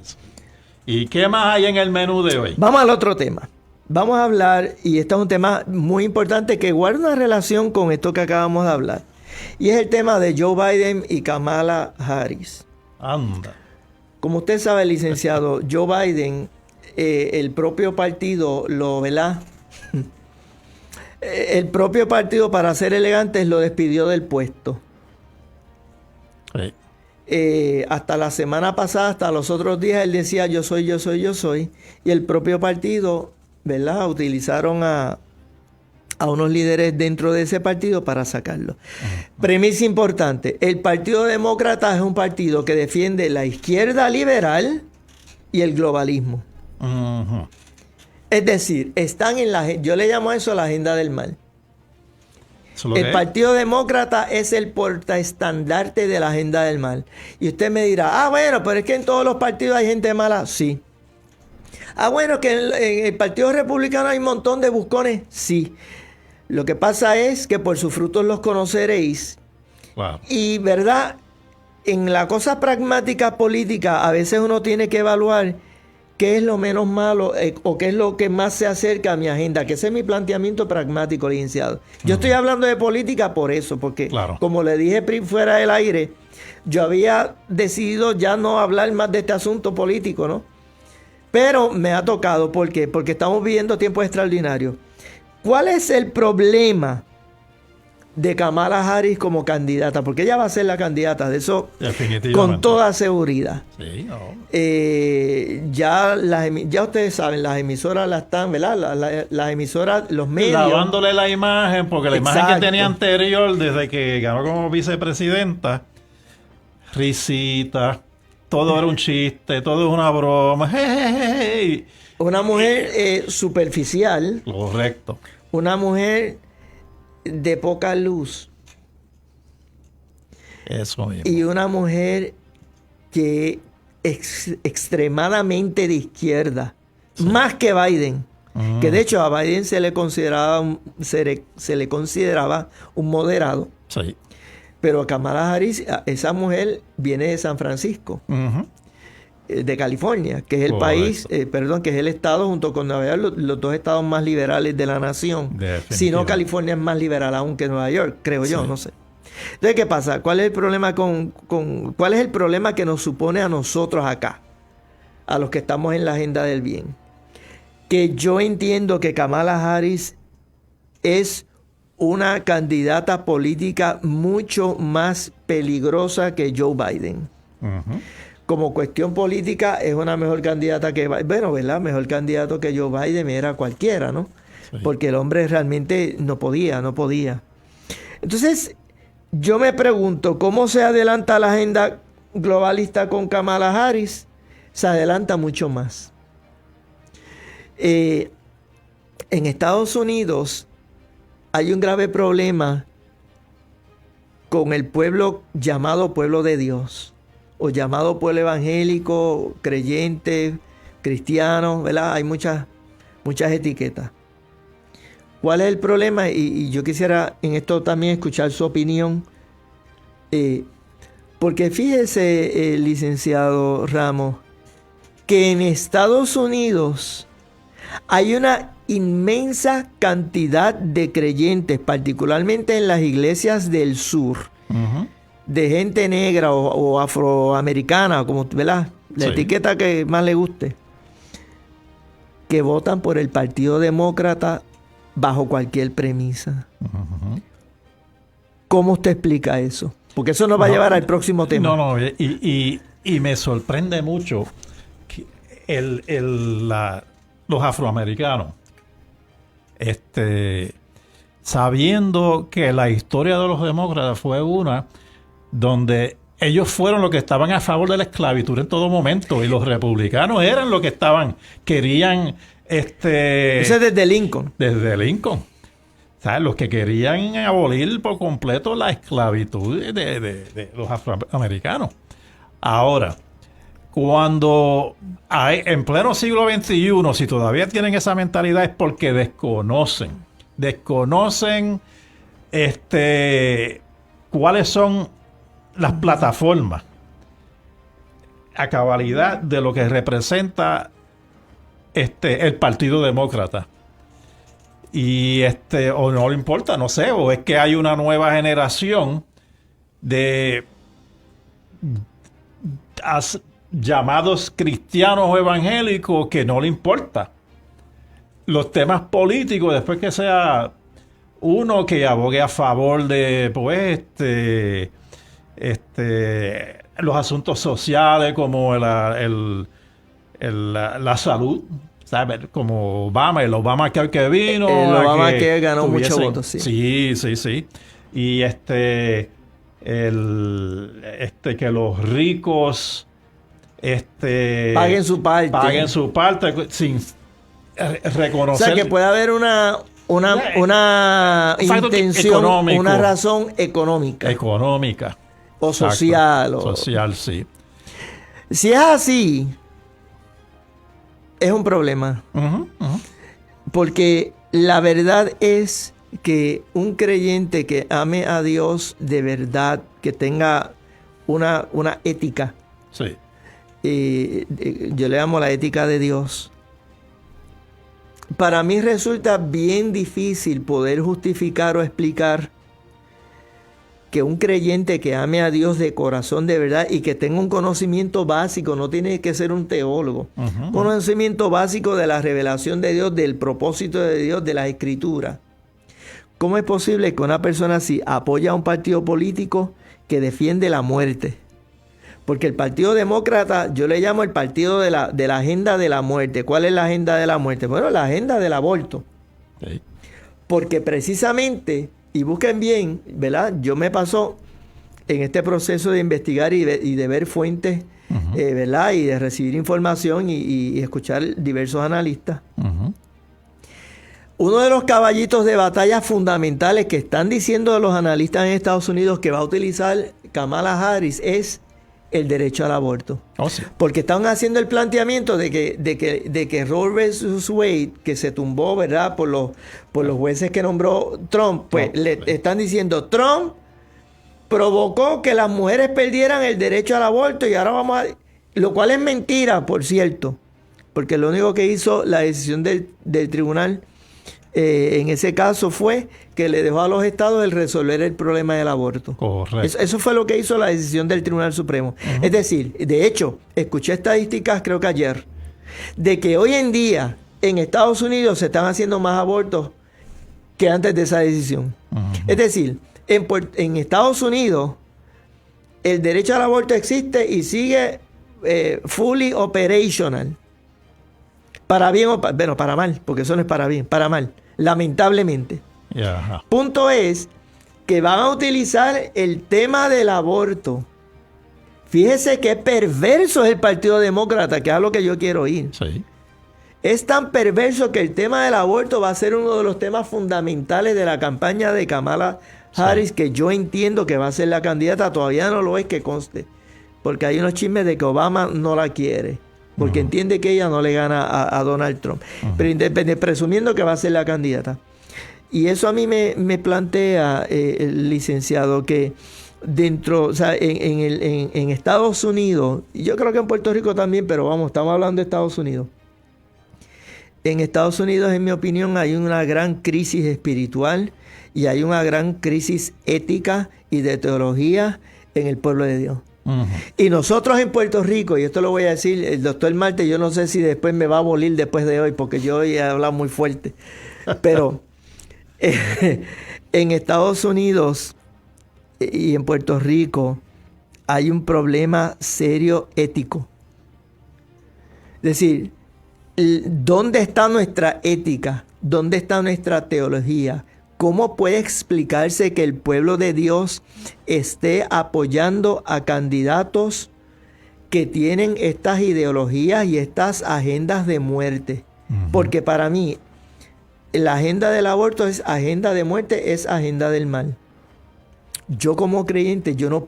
Eso. ¿Y qué más hay en el menú de hoy? Vamos al otro tema. Vamos a hablar, y este es un tema muy importante que guarda una relación con esto que acabamos de hablar. Y es el tema de Joe Biden y Kamala Harris. Anda. Como usted sabe, licenciado, Joe Biden, el propio partido lo, ¿verdad? el propio partido, para ser elegantes, lo despidió del puesto. Sí. Hasta la semana pasada, hasta los otros días, él decía yo soy, yo soy, yo soy. Y el propio partido, ¿verdad? Utilizaron a unos líderes dentro de ese partido para sacarlo. Premisa importante, el Partido Demócrata es un partido que defiende la izquierda liberal y el globalismo. Ujú. Es decir, están yo le llamo a eso la agenda del mal. Eso es lo que El es. Partido Demócrata es el portaestandarte de la agenda del mal. Y usted me dirá, bueno, pero es que en todos los partidos hay gente mala. Sí. Bueno, que en el Partido Republicano hay un montón de buscones. Sí. Lo que pasa es que por sus frutos los conoceréis. Claro. Y, ¿verdad? En la cosa pragmática política, a veces uno tiene que evaluar qué es lo menos malo o qué es lo que más se acerca a mi agenda, que ese es mi planteamiento pragmático, licenciado. Yo estoy hablando de política por eso, porque Claro. como le dije fuera del aire, yo había decidido ya no hablar más de este asunto político, ¿no? Pero me ha tocado, ¿por qué? Porque estamos viviendo tiempos extraordinarios. ¿Cuál es el problema de Kamala Harris como candidata? Porque ella va a ser la candidata, de eso Definitivamente. con toda seguridad. Sí, no. Ya ustedes saben, las emisoras las están, ¿verdad? Las emisoras, los medios. Lavándole la imagen, porque la imagen Exacto. que tenía anterior, desde que ganó como vicepresidenta, risita, todo era un chiste, todo es una broma. Jejeje. Una mujer superficial, Correcto. una mujer de poca luz Eso mismo. y una mujer que es extremadamente de izquierda, más que Biden. Que de hecho a Biden se le consideraba un moderado, Sí. pero Kamala Harris, esa mujer viene de San Francisco, Ujú. de California, que es el Correcto. país, que es el estado junto con Nueva York, los dos estados más liberales de la nación. Definitivamente. Si no, California es más liberal aún que Nueva York, creo yo, Sí. no sé. Entonces, ¿qué pasa? ¿Cuál es el problema cuál es el problema que nos supone a nosotros acá, a los que estamos en la agenda del bien? Que yo entiendo que Kamala Harris es una candidata política mucho más peligrosa que Joe Biden. Ujú. Como cuestión política es una mejor candidata que Biden. Bueno, ¿verdad? Mejor candidato que Joe Biden era cualquiera, ¿no? Sí. Porque el hombre realmente no podía. Entonces, yo me pregunto, ¿cómo se adelanta la agenda globalista con Kamala Harris? Se adelanta mucho más. En Estados Unidos hay un grave problema con el pueblo llamado pueblo de Dios, o llamado pueblo evangélico, creyente, cristiano, ¿verdad? Hay muchas etiquetas. ¿Cuál es el problema? Y yo quisiera en esto también escuchar su opinión. Porque fíjese, licenciado Ramos, que en Estados Unidos hay una inmensa cantidad de creyentes, particularmente en las iglesias del sur, Ujú. de gente negra o afroamericana, como, ¿verdad? La Sí. etiqueta que más le guste, que votan por el Partido Demócrata bajo cualquier premisa. Ujú. ¿Cómo usted explica eso? Porque eso nos va a No, llevar al próximo tema. No, y me sorprende mucho que los afroamericanos, sabiendo que la historia de los demócratas fue una donde ellos fueron los que estaban a favor de la esclavitud en todo momento y los republicanos eran los que querían Eso es desde Lincoln. desde Lincoln. ¿Sabes? Los que querían abolir por completo la esclavitud de los afroamericanos. Ahora, cuando en pleno siglo XXI, si todavía tienen esa mentalidad es porque desconocen cuáles son las plataformas a cabalidad de lo que representa el Partido Demócrata. Y o no le importa, no sé, o es que hay una nueva generación de llamados cristianos o evangélicos que no le importa los temas políticos después que sea uno que abogue a favor de, pues, los asuntos sociales como la salud, ¿sabes? Como Obama, el Obamacare que vino. El Obamacare ganó muchos votos, sí. Sí. Y que los ricos paguen su parte sin reconocer. O sea, que puede haber una intención, una razón económica. O social. Social, sí. Si es así, es un problema. Porque la verdad es que un creyente que ame a Dios de verdad, que tenga una ética, sí. Yo le llamo la ética de Dios, para mí resulta bien difícil poder justificar o explicar que un creyente que ame a Dios de corazón de verdad y que tenga un conocimiento básico, no tiene que ser un teólogo, conocimiento básico de la revelación de Dios, del propósito de Dios, de las Escrituras. ¿Cómo es posible que una persona así apoya a un partido político que defiende la muerte? Porque el Partido Demócrata, yo le llamo el partido de la agenda de la muerte. ¿Cuál es la agenda de la muerte? Bueno, la agenda del aborto. Sí. Porque precisamente, y busquen bien, ¿verdad? Yo me pasó en este proceso de investigar y de ver fuentes, ¿verdad? Y de recibir información y escuchar diversos analistas. Uno de los caballitos de batalla fundamentales que están diciendo los analistas en Estados Unidos que va a utilizar Kamala Harris es el derecho al aborto. Oh, sí. Porque están haciendo el planteamiento de que Roe vs. Wade, que se tumbó, ¿verdad?, por los jueces que nombró Trump, pues están diciendo, Trump provocó que las mujeres perdieran el derecho al aborto y ahora vamos a... Lo cual es mentira, por cierto, porque lo único que hizo la decisión del tribunal en ese caso fue que le dejó a los estados el resolver el problema del aborto. Correcto. Eso fue lo que hizo la decisión del Tribunal Supremo. Es decir, de hecho, escuché estadísticas creo que ayer, de que hoy en día en Estados Unidos se están haciendo más abortos que antes de esa decisión. Es decir, en Estados Unidos el derecho al aborto existe y sigue fully operational. Para bien o para mal, porque eso no es para bien, para mal, lamentablemente. Yeah. Punto es que van a utilizar el tema del aborto. Fíjese qué perverso es el Partido Demócrata, que es a lo que yo quiero ir. Sí. Es tan perverso que el tema del aborto va a ser uno de los temas fundamentales de la campaña de Kamala Harris, que yo entiendo que va a ser la candidata. Todavía no lo es, que conste, porque hay unos chismes de que Obama no la quiere, porque entiende que ella no le gana a Donald Trump. Pero presumiendo que va a ser la candidata. Y eso a mí me plantea, el licenciado, que dentro, o sea, en Estados Unidos, y yo creo que en Puerto Rico también, pero vamos, estamos hablando de Estados Unidos. En Estados Unidos, en mi opinión, hay una gran crisis espiritual y hay una gran crisis ética y de teología en el pueblo de Dios. Y nosotros en Puerto Rico, y esto lo voy a decir, el doctor Marte, yo no sé si después me va a abolir después de hoy, porque yo hoy he hablado muy fuerte, pero en Estados Unidos y en Puerto Rico hay un problema serio ético. Es decir, ¿dónde está nuestra ética? ¿Dónde está nuestra teología? ¿Cómo puede explicarse que el pueblo de Dios esté apoyando a candidatos que tienen estas ideologías y estas agendas de muerte? Porque para mí, la agenda del aborto es agenda de muerte, es agenda del mal. Yo como creyente, yo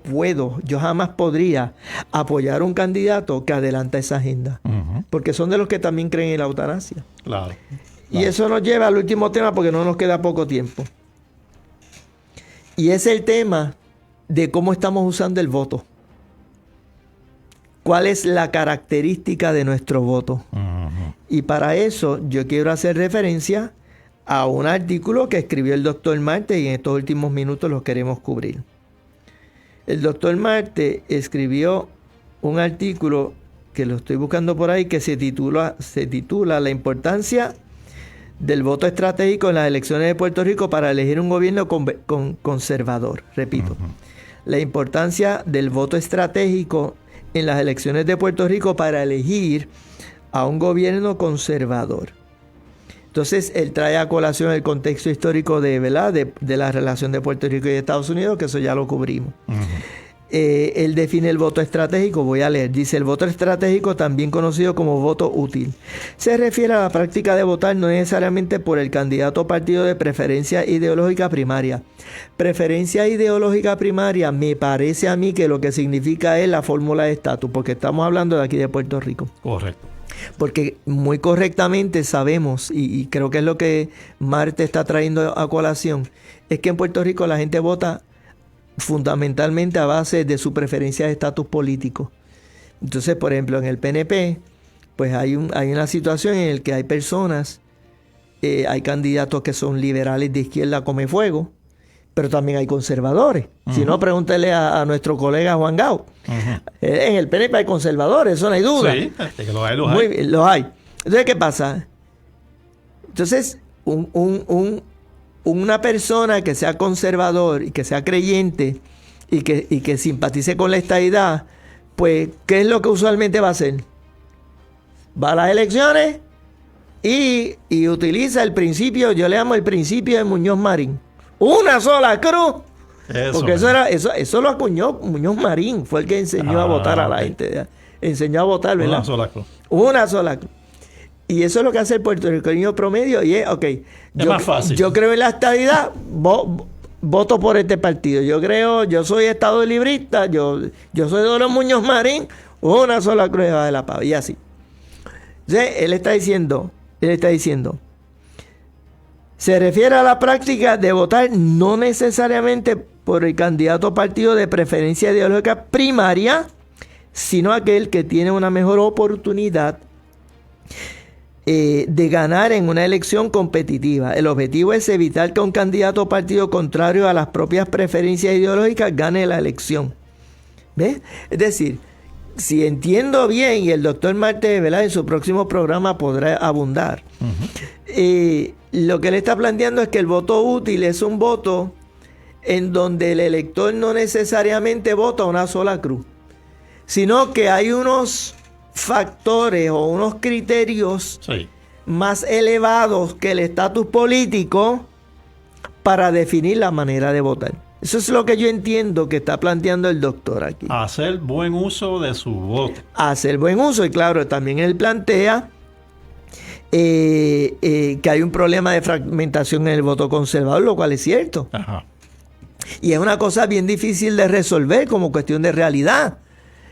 jamás podría apoyar a un candidato que adelanta esa agenda. Porque son de los que también creen en la eutanasia. Claro. Y eso nos lleva al último tema, porque no nos queda poco tiempo. Y es el tema de cómo estamos usando el voto. ¿Cuál es la característica de nuestro voto? Y para eso yo quiero hacer referencia a un artículo que escribió el doctor Marte, y en estos últimos minutos lo queremos cubrir. El doctor Marte escribió un artículo que lo estoy buscando por ahí, que se titula La importancia del voto estratégico en las elecciones de Puerto Rico para elegir un gobierno conservador. Repito, la importancia del voto estratégico en las elecciones de Puerto Rico para elegir a un gobierno conservador. Entonces, él trae a colación el contexto histórico de la relación de Puerto Rico y Estados Unidos, que eso ya lo cubrimos. Él define el voto estratégico, voy a leer. Dice, el voto estratégico, también conocido como voto útil, se refiere a la práctica de votar no necesariamente por el candidato o partido de preferencia ideológica primaria. Preferencia ideológica primaria me parece a mí que lo que significa es la fórmula de estatus, porque estamos hablando de aquí de Puerto Rico. Correcto. Porque muy correctamente sabemos, y creo que es lo que Marte está trayendo a colación, es que en Puerto Rico la gente vota fundamentalmente a base de su preferencia de estatus político. Entonces, por ejemplo, en el PNP, pues hay una situación en la que hay personas, hay candidatos que son liberales de izquierda come fuego, pero también hay conservadores. Si no, pregúntele a nuestro colega Juan Gao. En el PNP hay conservadores, eso no hay duda. Sí, que los hay. Muy bien, los hay. Entonces, ¿qué pasa? Entonces, una persona que sea conservador y que sea creyente y que simpatice con la estadidad, pues, ¿qué es lo que usualmente va a hacer? Va a las elecciones y utiliza el principio, yo le llamo el principio de Muñoz Marín. Una sola cruz. Porque eso lo acuñó Muñoz Marín, fue el que enseñó a votar a la gente. Enseñó a votar, ¿verdad? Una sola cruz. Una sola cruz. Y eso es lo que hace el puertorriqueño promedio. Y es, ok, más fácil. Yo creo en la estadidad, voto por este partido. Yo soy estado librista, yo soy Don Muñoz Marín, una sola cruz de la pava. Y así. Entonces, él está diciendo, se refiere a la práctica de votar no necesariamente por el candidato o partido de preferencia ideológica primaria, sino aquel que tiene una mejor oportunidad de ganar en una elección competitiva. El objetivo es evitar que un candidato o partido contrario a las propias preferencias ideológicas gane la elección. ¿Ves? Es decir, si entiendo bien, y el doctor Marte, ¿verdad?, en su próximo programa podrá abundar, lo que él está planteando es que el voto útil es un voto en donde el elector no necesariamente vota una sola cruz, sino que hay unos factores o unos criterios más elevados que el estatus político para definir la manera de votar. Eso es lo que yo entiendo que está planteando el doctor aquí. Hacer buen uso de su voto. Hacer buen uso, y claro, también él plantea que hay un problema de fragmentación en el voto conservador, lo cual es cierto. Ajá. Y es una cosa bien difícil de resolver como cuestión de realidad.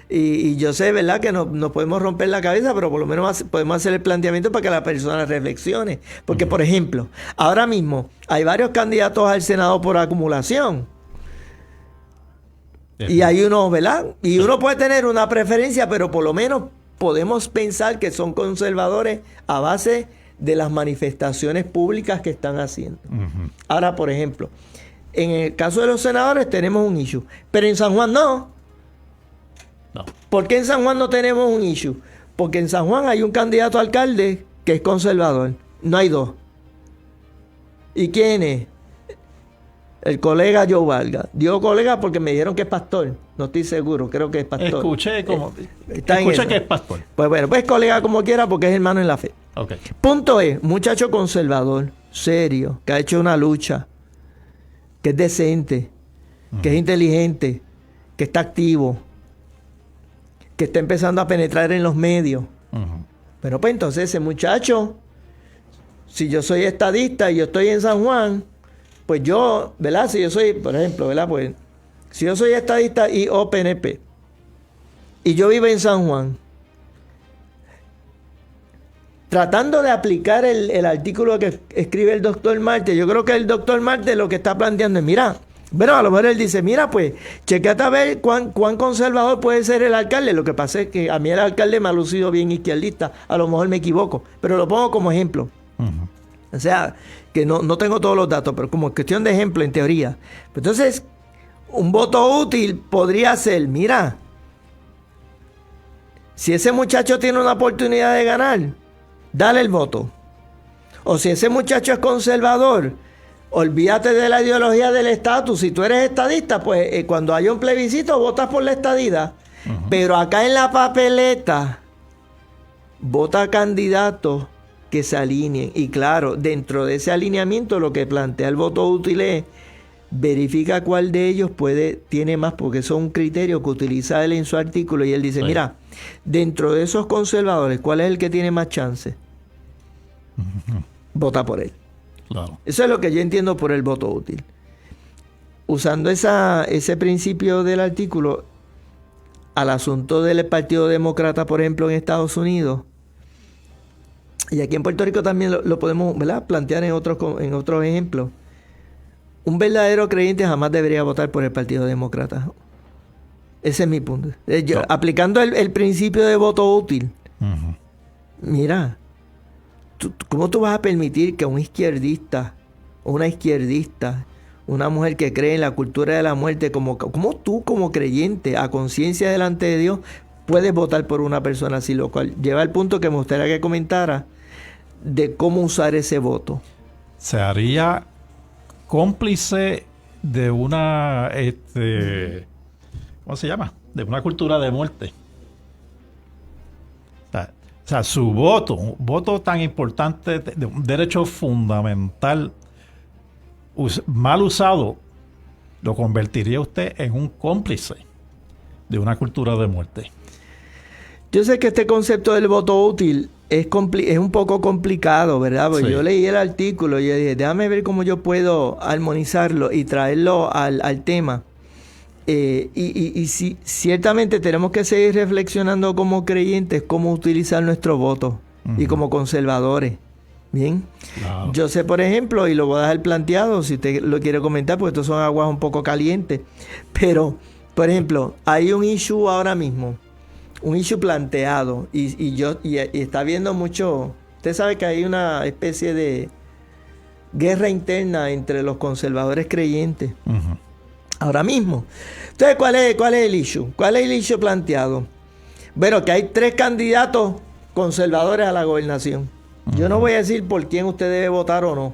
Y yo sé, ¿verdad?, que no podemos romper la cabeza, pero por lo menos podemos hacer el planteamiento para que la persona reflexione. Porque, por ejemplo, ahora mismo hay varios candidatos al Senado por acumulación. Y hay uno, ¿verdad? Y uno puede tener una preferencia, pero por lo menos podemos pensar que son conservadores a base de las manifestaciones públicas que están haciendo. Ahora, por ejemplo, en el caso de los senadores tenemos un issue, pero en San Juan no. ¿Por qué en San Juan no tenemos un issue? Porque en San Juan hay un candidato a alcalde que es conservador. No hay dos. ¿Y quién es? El colega Joe Vargas. Digo colega porque me dijeron que es pastor. No estoy seguro, creo que es pastor. Escuché que es pastor. Pues bueno, pues colega como quiera porque es hermano en la fe. Okay. Punto es, muchacho conservador, serio, que ha hecho una lucha, que es decente, que es inteligente, que está activo, que está empezando a penetrar en los medios. Pero pues entonces ese muchacho, si yo soy estadista y yo estoy en San Juan, pues yo, ¿verdad? Si yo soy, por ejemplo, ¿verdad? Pues si yo soy estadista y o PNP y yo vivo en San Juan, tratando de aplicar el artículo que escribe el doctor Marte, yo creo que el doctor Marte lo que está planteando es, mira, bueno, a lo mejor él dice, mira, pues, chequeate a ver cuán conservador puede ser el alcalde. Lo que pasa es que a mí el alcalde me ha lucido bien izquierdista. A lo mejor me equivoco, pero lo pongo como ejemplo. O sea, que no tengo todos los datos, pero como cuestión de ejemplo, en teoría. Entonces, un voto útil podría ser, mira, si ese muchacho tiene una oportunidad de ganar, dale el voto. O si ese muchacho es conservador, olvídate de la ideología del estatus. Si tú eres estadista, pues cuando haya un plebiscito, votas por la estadidad. Pero acá en la papeleta, vota candidatos que se alineen. Y claro, dentro de ese alineamiento, lo que plantea el voto útil es verifica cuál de ellos tiene más, porque eso es un criterio que utiliza él en su artículo. Y él dice, mira, dentro de esos conservadores, ¿cuál es el que tiene más chance? Vota por él. Claro. Eso es lo que yo entiendo por el voto útil. Usando ese principio del artículo al asunto del Partido Demócrata, por ejemplo, en Estados Unidos, y aquí en Puerto Rico también lo podemos, ¿verdad?, plantear en otros ejemplos. Un verdadero creyente jamás debería votar por el Partido Demócrata. Ese es mi punto. Aplicando el principio de voto útil, mira, ¿cómo tú vas a permitir que un izquierdista o una izquierdista, una mujer que cree en la cultura de la muerte, como tú como creyente, a conciencia delante de Dios, puedes votar por una persona así? Lo cual lleva al punto que me gustaría que comentara de cómo usar ese voto. Se haría cómplice de una, ¿cómo se llama? De una cultura de muerte. O sea, su voto, un voto tan importante, de un derecho fundamental, mal usado, lo convertiría usted en un cómplice de una cultura de muerte. Yo sé que este concepto del voto útil es un poco complicado, ¿verdad? Porque yo leí el artículo y yo dije, déjame ver cómo yo puedo armonizarlo y traerlo al tema. Sí, ciertamente tenemos que seguir reflexionando como creyentes cómo utilizar nuestro voto y como conservadores. Bien. Wow. Yo sé, por ejemplo, y lo voy a dejar planteado si usted lo quiere comentar, porque estos son aguas un poco calientes. Pero, por ejemplo, hay un issue ahora mismo, un issue planteado, y está viendo mucho. Usted sabe que hay una especie de guerra interna entre los conservadores creyentes. Ahora mismo. Entonces, ¿cuál es el issue? ¿Cuál es el issue planteado? Bueno, que hay 3 candidatos conservadores a la gobernación. Yo no voy a decir por quién usted debe votar o no.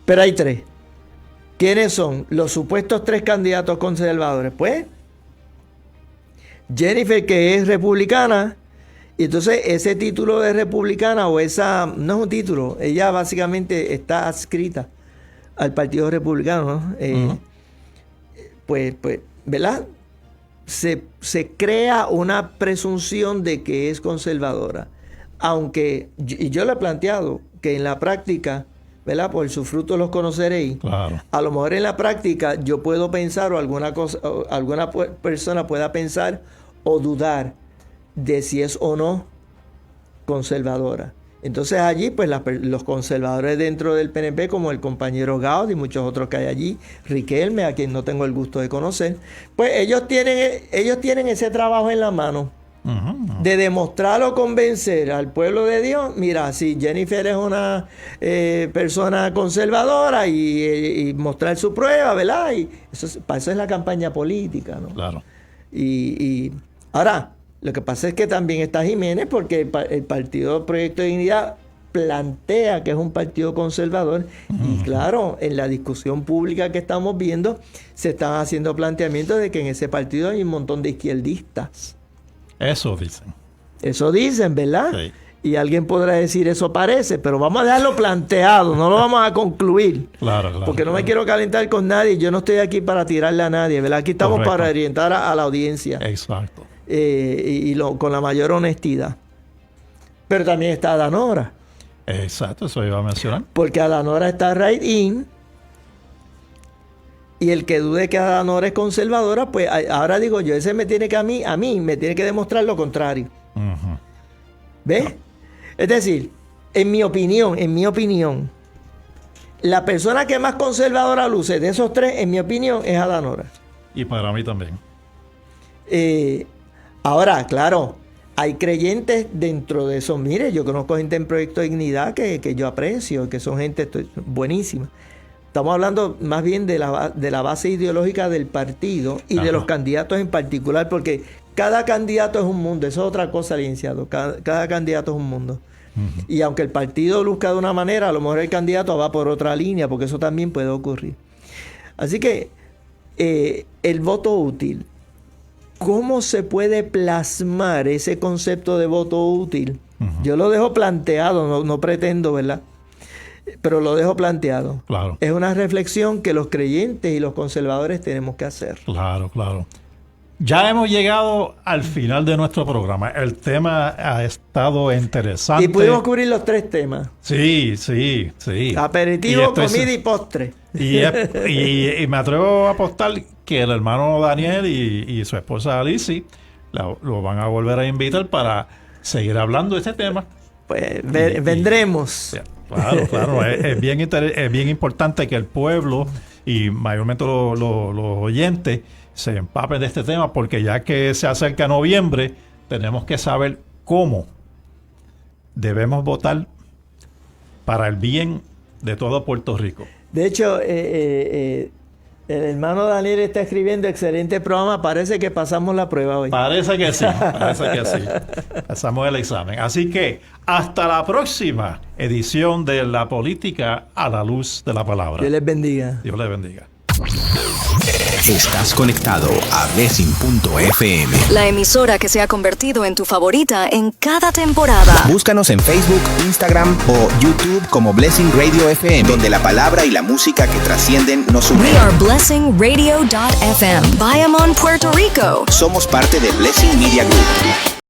Pero hay 3. ¿Quiénes son los supuestos 3 candidatos conservadores? Pues, Jennifer, que es republicana, y entonces ese título de republicana, o esa, no es un título, ella básicamente está adscrita al Partido Republicano, ¿no? Pues, ¿verdad? Se crea una presunción de que es conservadora. Aunque, y yo le he planteado que en la práctica, ¿verdad?, por sus frutos los conoceréis. Claro. A lo mejor en la práctica yo puedo pensar, o alguna persona pueda pensar o dudar de si es o no conservadora. Entonces allí, pues los conservadores dentro del PNP, como el compañero Gaudi y muchos otros que hay allí, Riquelme, a quien no tengo el gusto de conocer, pues ellos tienen ese trabajo en la mano de demostrar o convencer al pueblo de Dios. Mira, si Jennifer es una persona conservadora, y mostrar su prueba, ¿verdad? Y para eso es la campaña política, ¿no? Claro. Y ahora, lo que pasa es que también está Jiménez, porque el Partido Proyecto de Dignidad plantea que es un partido conservador. Y claro, en la discusión pública que estamos viendo, se están haciendo planteamientos de que en ese partido hay un montón de izquierdistas. Eso dicen. Eso dicen, ¿verdad? Sí. Y alguien podrá decir, eso parece, pero vamos a dejarlo planteado, no lo vamos a concluir. Claro, porque no me quiero calentar con nadie, yo no estoy aquí para tirarle a nadie, ¿verdad? Aquí estamos para orientar a la audiencia. Exacto. Con la mayor honestidad. Pero también está Adanora. Exacto, eso iba a mencionar. Porque Adanora está right in. Y el que dude que Adanora es conservadora, pues ahora digo yo, ese me tiene que a mí me tiene que demostrar lo contrario. ¿Ves? No. Es decir, en mi opinión, la persona que más conservadora luce de esos 3, en mi opinión, es Adanora. Y para mí también. Ahora, claro, hay creyentes dentro de eso. Mire, yo conozco gente en Proyecto de Dignidad que yo aprecio, que son gente buenísima. Estamos hablando más bien de la base ideológica del partido y de los candidatos en particular, porque cada candidato es un mundo. Eso es otra cosa, licenciado. Cada candidato es un mundo. Y aunque el partido luzca de una manera, a lo mejor el candidato va por otra línea, porque eso también puede ocurrir. Así que el voto útil, ¿cómo se puede plasmar ese concepto de voto útil? Yo lo dejo planteado, no pretendo, ¿verdad? Pero lo dejo planteado. Claro. Es una reflexión que los creyentes y los conservadores tenemos que hacer. Claro, claro. Ya hemos llegado al final de nuestro programa. El tema ha estado interesante. Y pudimos cubrir los 3 temas. Sí. Aperitivo, comida y postre. Y me atrevo a apostar que el hermano Daniel y su esposa Alicia lo van a volver a invitar para seguir hablando de este tema. Pues vendremos. Claro. Es bien importante que el pueblo y mayormente los oyentes se empapen de este tema, porque ya que se acerca noviembre, tenemos que saber cómo debemos votar para el bien de todo Puerto Rico. De hecho, el hermano Daniel está escribiendo excelente programa. Parece que pasamos la prueba hoy. Parece que sí. Pasamos el examen. Así que hasta la próxima edición de La Política a la Luz de la Palabra. Dios les bendiga. Dios les bendiga. Estás conectado a Blessing.fm. La emisora que se ha convertido en tu favorita en cada temporada. Búscanos en Facebook, Instagram o YouTube como Blessing Radio FM, donde la palabra y la música que trascienden nos unen. We are blessingradio.fm. Bayamón, Puerto Rico. Somos parte de Blessing Media Group.